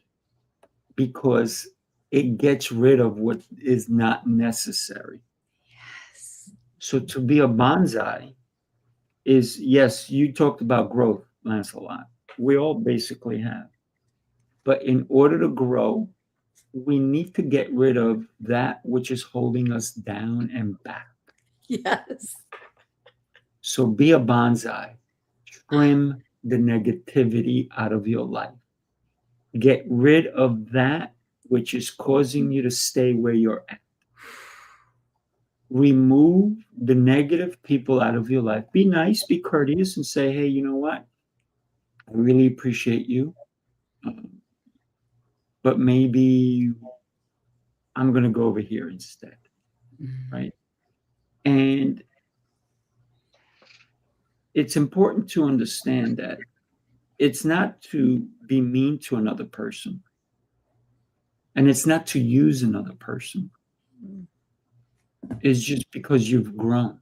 [SPEAKER 2] because it gets rid of what is not necessary.
[SPEAKER 4] Yes.
[SPEAKER 2] So to be a bonsai is, yes, you talked about growth, Lancelot. We all basically have. But in order to grow, we need to get rid of that which is holding us down and back.
[SPEAKER 4] Yes.
[SPEAKER 2] So be a bonsai. Trim the negativity out of your life. Get rid of that which is causing you to stay where you're at. Remove the negative people out of your life. Be nice, be courteous, and say, hey, you know what? I really appreciate you. But maybe I'm going to go over here instead. Right? And it's important to understand that it's not to be mean to another person. And it's not to use another person. It's just because you've grown.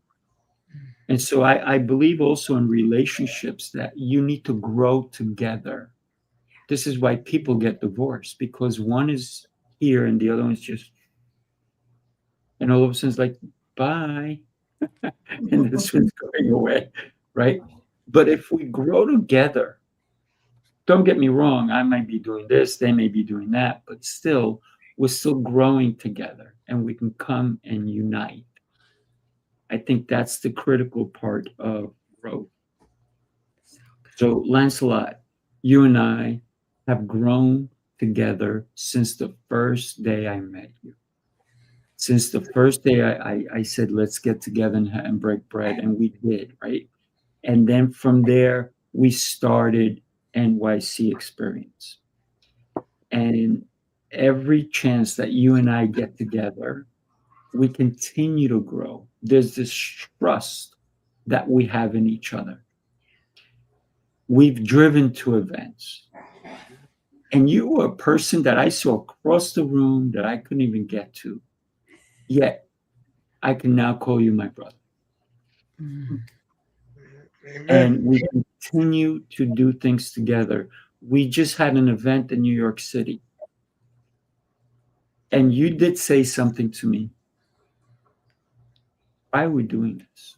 [SPEAKER 2] And so I believe also in relationships that you need to grow together. This is why people get divorced, because one is here and the other one's just, and all of a sudden it's like, bye. And this one's going away, right? But if we grow together, don't get me wrong, I might be doing this, they may be doing that, but still, we're still growing together and we can come and unite. I think that's the critical part of growth. So, Lancelot, you and I have grown together since the first day I met you. Since the first day I said, let's get together and break bread, and we did, right? And then from there, we started NYC Experience. And every chance that you and I get together, we continue to grow. There's this trust that we have in each other. We've driven to events. And you were a person that I saw across the room that I couldn't even get to. Yet, I can now call you my brother.
[SPEAKER 3] Amen.
[SPEAKER 2] And we continue to do things together. We just had an event in New York City. And you did say something to me. Why are we doing this?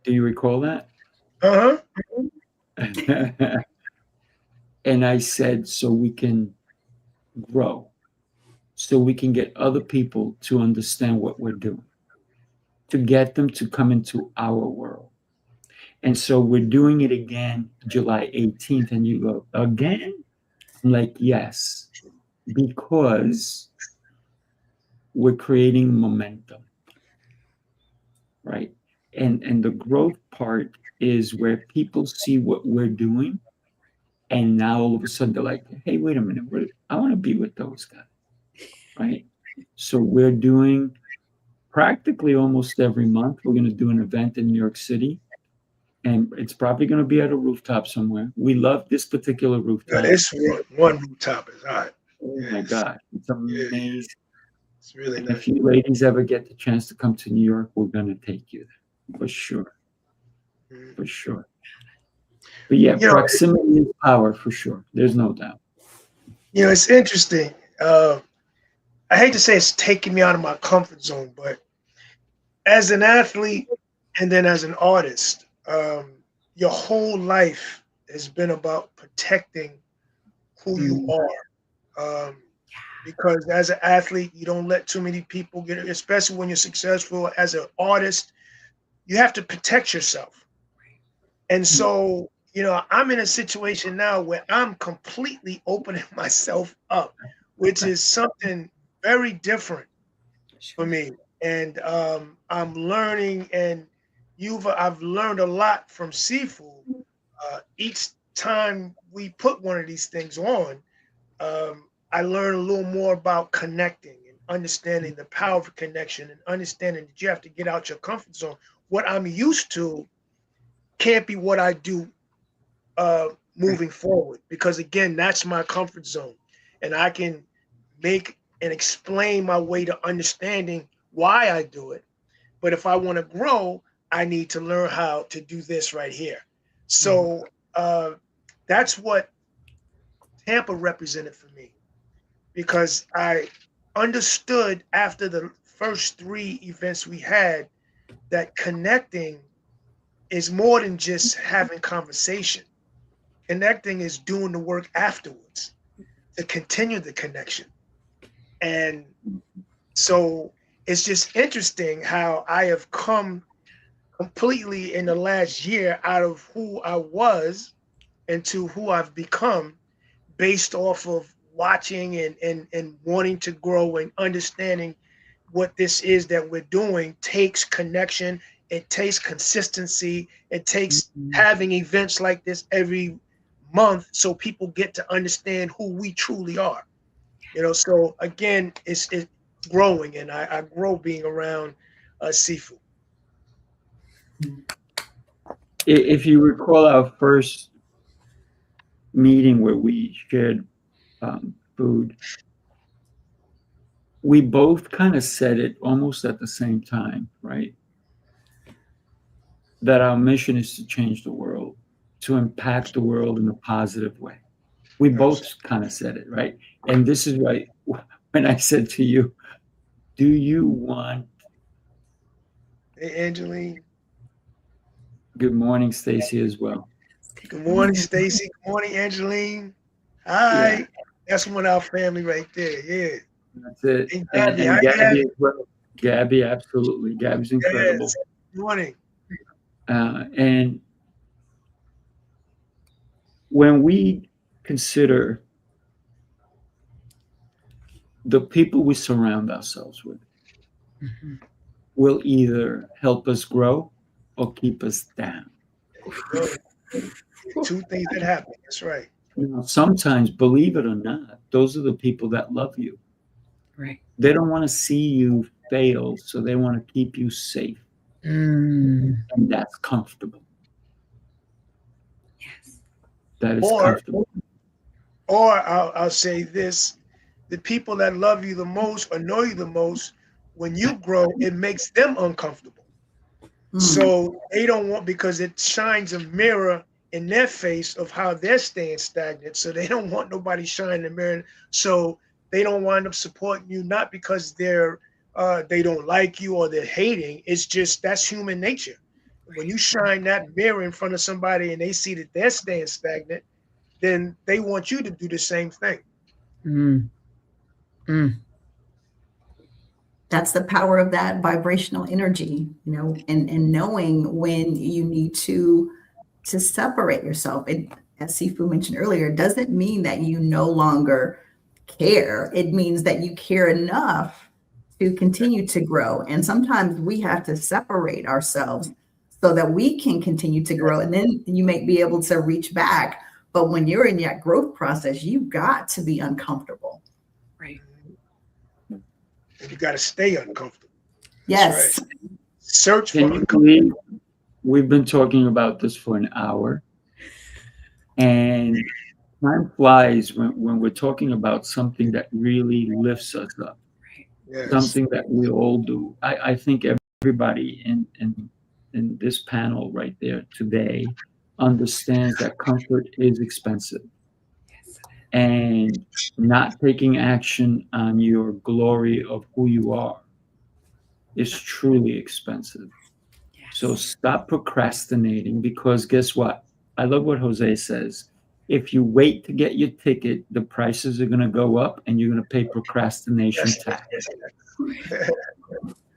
[SPEAKER 2] Do you recall that?
[SPEAKER 3] Uh-huh.
[SPEAKER 2] And I said, so we can grow, so we can get other people to understand what we're doing, to get them to come into our world. And so we're doing it again July 18th. And you go, again? I'm like, yes, because we're creating momentum, right? And the growth part is where people see what we're doing. And now all of a sudden they're like, hey, wait a minute, I want to be with those guys, right? So we're doing practically almost every month, we're going to do an event in New York City. And it's probably going to be at a rooftop somewhere. We love this particular rooftop.
[SPEAKER 3] This one rooftop is hot.
[SPEAKER 2] Oh my God, it's amazing.
[SPEAKER 3] It's really
[SPEAKER 2] And
[SPEAKER 3] nice.
[SPEAKER 2] if you ladies ever get the chance to come to New York, we're going to take you there, for sure. For sure. But yeah,
[SPEAKER 3] You know,
[SPEAKER 2] proximity is power, for sure. There's no doubt.
[SPEAKER 3] You know, it's interesting. I hate to say it's taking me out of my comfort zone, but as an athlete and then as an artist, your whole life has been about protecting who you are. Because as an athlete, you don't let too many people get it, especially when you're successful. As an artist, you have to protect yourself. And so, you know, I'm in a situation now where I'm completely opening myself up, which is something very different for me. And I'm learning, and I've learned a lot from Seafood. Each time we put one of these things on, I learn a little more about connecting and understanding the power of connection and understanding that you have to get out your comfort zone. What I'm used to can't be what I do moving forward, because again, that's my comfort zone, and I can make and explain my way to understanding why I do it. But if I want to grow, I need to learn how to do this right here. So that's what Tampa represented for me, because I understood after the first 3 events we had that connecting is more than just having conversation. Connecting is doing the work afterwards to continue the connection. And so it's just interesting how I have come completely in the last year out of who I was into who I've become, based off of watching and wanting to grow and understanding what this is that we're doing takes connection. It takes consistency. It takes having events like this every month so people get to understand who we truly are. You know, so again, it's growing, and I grow being around Seafood.
[SPEAKER 2] If you recall our first meeting where we shared food, we both kind of said it almost at the same time, right? That our mission is to change the world, to impact the world in a positive way. We both kind of said it, right? And this is why when I said to you, do you want...
[SPEAKER 3] Hey, Angeline.
[SPEAKER 2] Good morning, Stacy, as well.
[SPEAKER 3] Good morning, Stacy. Good morning, Angeline. Hi.
[SPEAKER 2] Yeah.
[SPEAKER 3] That's one of our family right there. Yeah.
[SPEAKER 2] That's it.
[SPEAKER 3] And
[SPEAKER 2] And
[SPEAKER 3] Gabby,
[SPEAKER 2] Gabby as well. Gabby, absolutely. Gabby's incredible.
[SPEAKER 3] Yes. Good morning.
[SPEAKER 2] And when we consider the people we surround ourselves with, will either help us grow or keep us down.
[SPEAKER 3] There you go. Two things that happen. That's right.
[SPEAKER 2] Now, sometimes, believe it or not, those are the people that love you.
[SPEAKER 4] Right.
[SPEAKER 2] They don't want to see you fail, so they want to keep you safe. And that's comfortable.
[SPEAKER 4] Yes.
[SPEAKER 2] That is
[SPEAKER 3] Or-
[SPEAKER 2] comfortable.
[SPEAKER 3] Or I'll say this: the people that love you the most, annoy you the most, when you grow, it makes them uncomfortable. So they don't want, because it shines a mirror in their face of how they're staying stagnant. So they don't want nobody shining the mirror. So they don't wind up supporting you, not because they don't like you or they're hating. It's just that's human nature. When you shine that mirror in front of somebody and they see that they're staying stagnant, then they want you to do the same thing.
[SPEAKER 5] That's the power of that vibrational energy, you know, and knowing when you need to separate yourself. It, as Sifu mentioned earlier, it doesn't mean that you no longer care. It means that you care enough to continue to grow. And sometimes we have to separate ourselves so that we can continue to grow. And then you may be able to reach back. But when you're in that growth process, you've got to be uncomfortable.
[SPEAKER 4] Right.
[SPEAKER 3] And you got to stay uncomfortable.
[SPEAKER 5] Yes.
[SPEAKER 3] Right. Search
[SPEAKER 2] Can
[SPEAKER 3] for
[SPEAKER 2] you
[SPEAKER 3] uncomfortable.
[SPEAKER 2] believe we've been talking about this for an hour? And time flies when we're talking about something that really lifts us up.
[SPEAKER 3] Yes.
[SPEAKER 2] Something that we all do. I think everybody in this panel right there today understands that comfort is expensive. And not taking action on your glory of who you are is truly expensive. So stop procrastinating, because guess what? I love what Jose says. If you wait to get your ticket, the prices are going to go up and you're going to pay procrastination tax.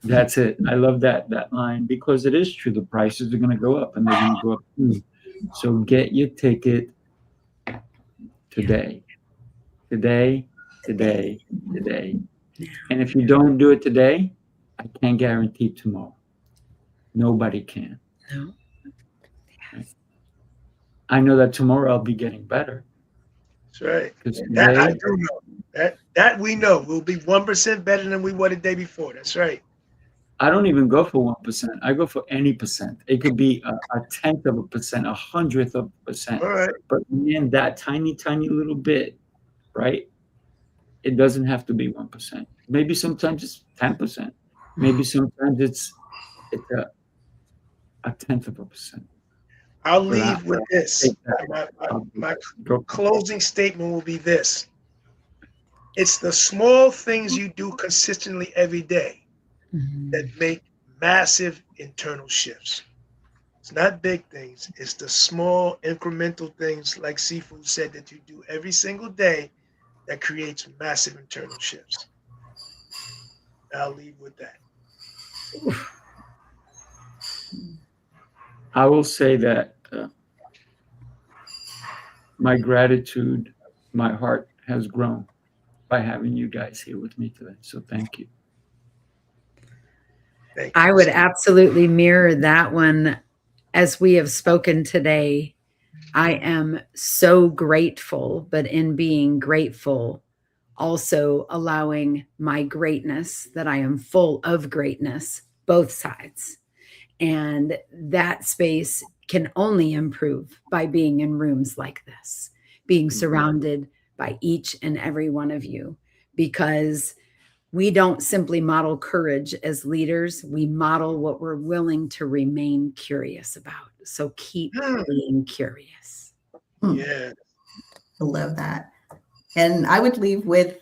[SPEAKER 2] That's it. I love that line, because it is true. The prices are going to go up and they're going to go up too. So get your ticket today. Today. And if you don't do it today, I can't guarantee tomorrow. Nobody can.
[SPEAKER 4] No.
[SPEAKER 2] I know that tomorrow I'll be getting better.
[SPEAKER 3] That's right.
[SPEAKER 2] Because
[SPEAKER 3] That I
[SPEAKER 2] today,
[SPEAKER 3] do know. That we know. We'll be 1% better than we were the day before. That's right.
[SPEAKER 2] I don't even go for 1%. I go for any percent. It could be a tenth of a percent, a hundredth of a percent.
[SPEAKER 3] All right.
[SPEAKER 2] But man, that tiny little bit, right? It doesn't have to be 1%. Maybe sometimes it's 10%. Maybe sometimes it's a tenth of a percent.
[SPEAKER 3] I'll leave with this. My
[SPEAKER 2] Go.
[SPEAKER 3] closing statement will be this. It's the small things you do consistently every day that make massive internal shifts. It's not big things. It's the small incremental things, like Sifu said, that you do every single day that creates massive internal shifts. I'll leave with that.
[SPEAKER 2] I will say that my gratitude, my heart has grown by having you guys here with me today. So thank you.
[SPEAKER 3] Thank
[SPEAKER 4] I
[SPEAKER 3] you,
[SPEAKER 4] would
[SPEAKER 3] Steve.
[SPEAKER 4] absolutely mirror that one. As we have spoken today, I am so grateful, but in being grateful, also allowing my greatness, that I am full of greatness, both sides. And that space can only improve by being in rooms like this, being surrounded by each and every one of you, because we don't simply model courage as leaders. We model what we're willing to remain curious about. So keep being curious.
[SPEAKER 3] Yeah.
[SPEAKER 5] I love that. And I would leave with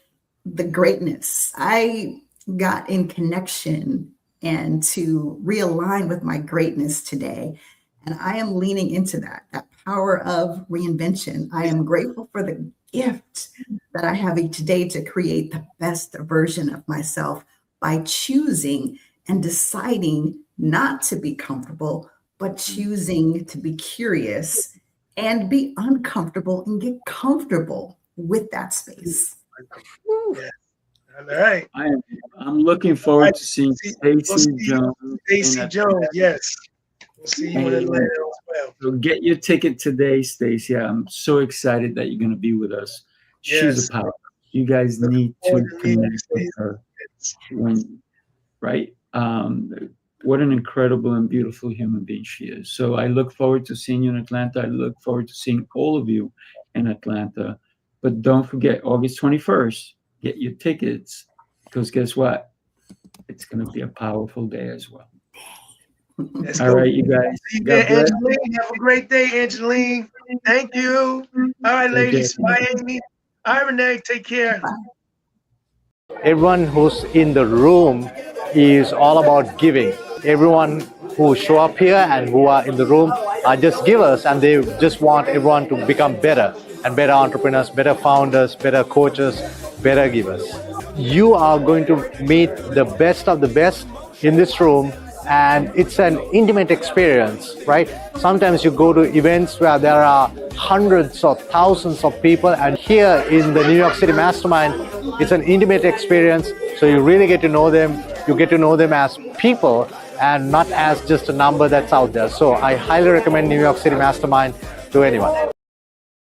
[SPEAKER 5] the greatness. I got in connection and to realign with my greatness today. And I am leaning into that power of reinvention. I am grateful for the gift that I have each day to create the best version of myself by choosing and deciding not to be comfortable, but choosing to be curious and be uncomfortable and get comfortable with that space.
[SPEAKER 3] Yeah. All right.
[SPEAKER 2] I'm looking forward to seeing Stacey Jones.
[SPEAKER 3] Stacey Jones, yes. We'll see you in Atlanta as well.
[SPEAKER 2] So get your ticket today, Stacey. I'm so excited that you're going to be with us. She's
[SPEAKER 3] Yes.
[SPEAKER 2] a power. You guys need to
[SPEAKER 3] forward to meeting
[SPEAKER 2] connect with
[SPEAKER 3] Stacey.
[SPEAKER 2] her. Right? What an incredible and beautiful human being she is. So I look forward to seeing you in Atlanta. I look forward to seeing all of you in Atlanta. But don't forget, August 21st, get your tickets, because guess what? It's going to be a powerful day as well.
[SPEAKER 3] Let's
[SPEAKER 2] All
[SPEAKER 3] go.
[SPEAKER 2] right, you guys.
[SPEAKER 3] See you
[SPEAKER 2] God
[SPEAKER 3] there,
[SPEAKER 2] bless.
[SPEAKER 3] Angeline. Have a great day, Angeline. Thank you. All right,
[SPEAKER 2] Take
[SPEAKER 3] ladies.
[SPEAKER 2] care.
[SPEAKER 3] Bye, Amy. All right, Renee. Take care.
[SPEAKER 9] Everyone who's in the room is all about giving. Everyone who show up here and who are in the room are just givers, and they just want everyone to become better and better entrepreneurs, better founders, better coaches, better givers. You are going to meet the best of the best in this room, and it's an intimate experience, right? Sometimes you go to events where there are hundreds or thousands of people, and here in the New York City Mastermind, it's an intimate experience. So you really get to know them. You get to know them as people and not as just a number that's out there. So I highly recommend New York City Mastermind to anyone.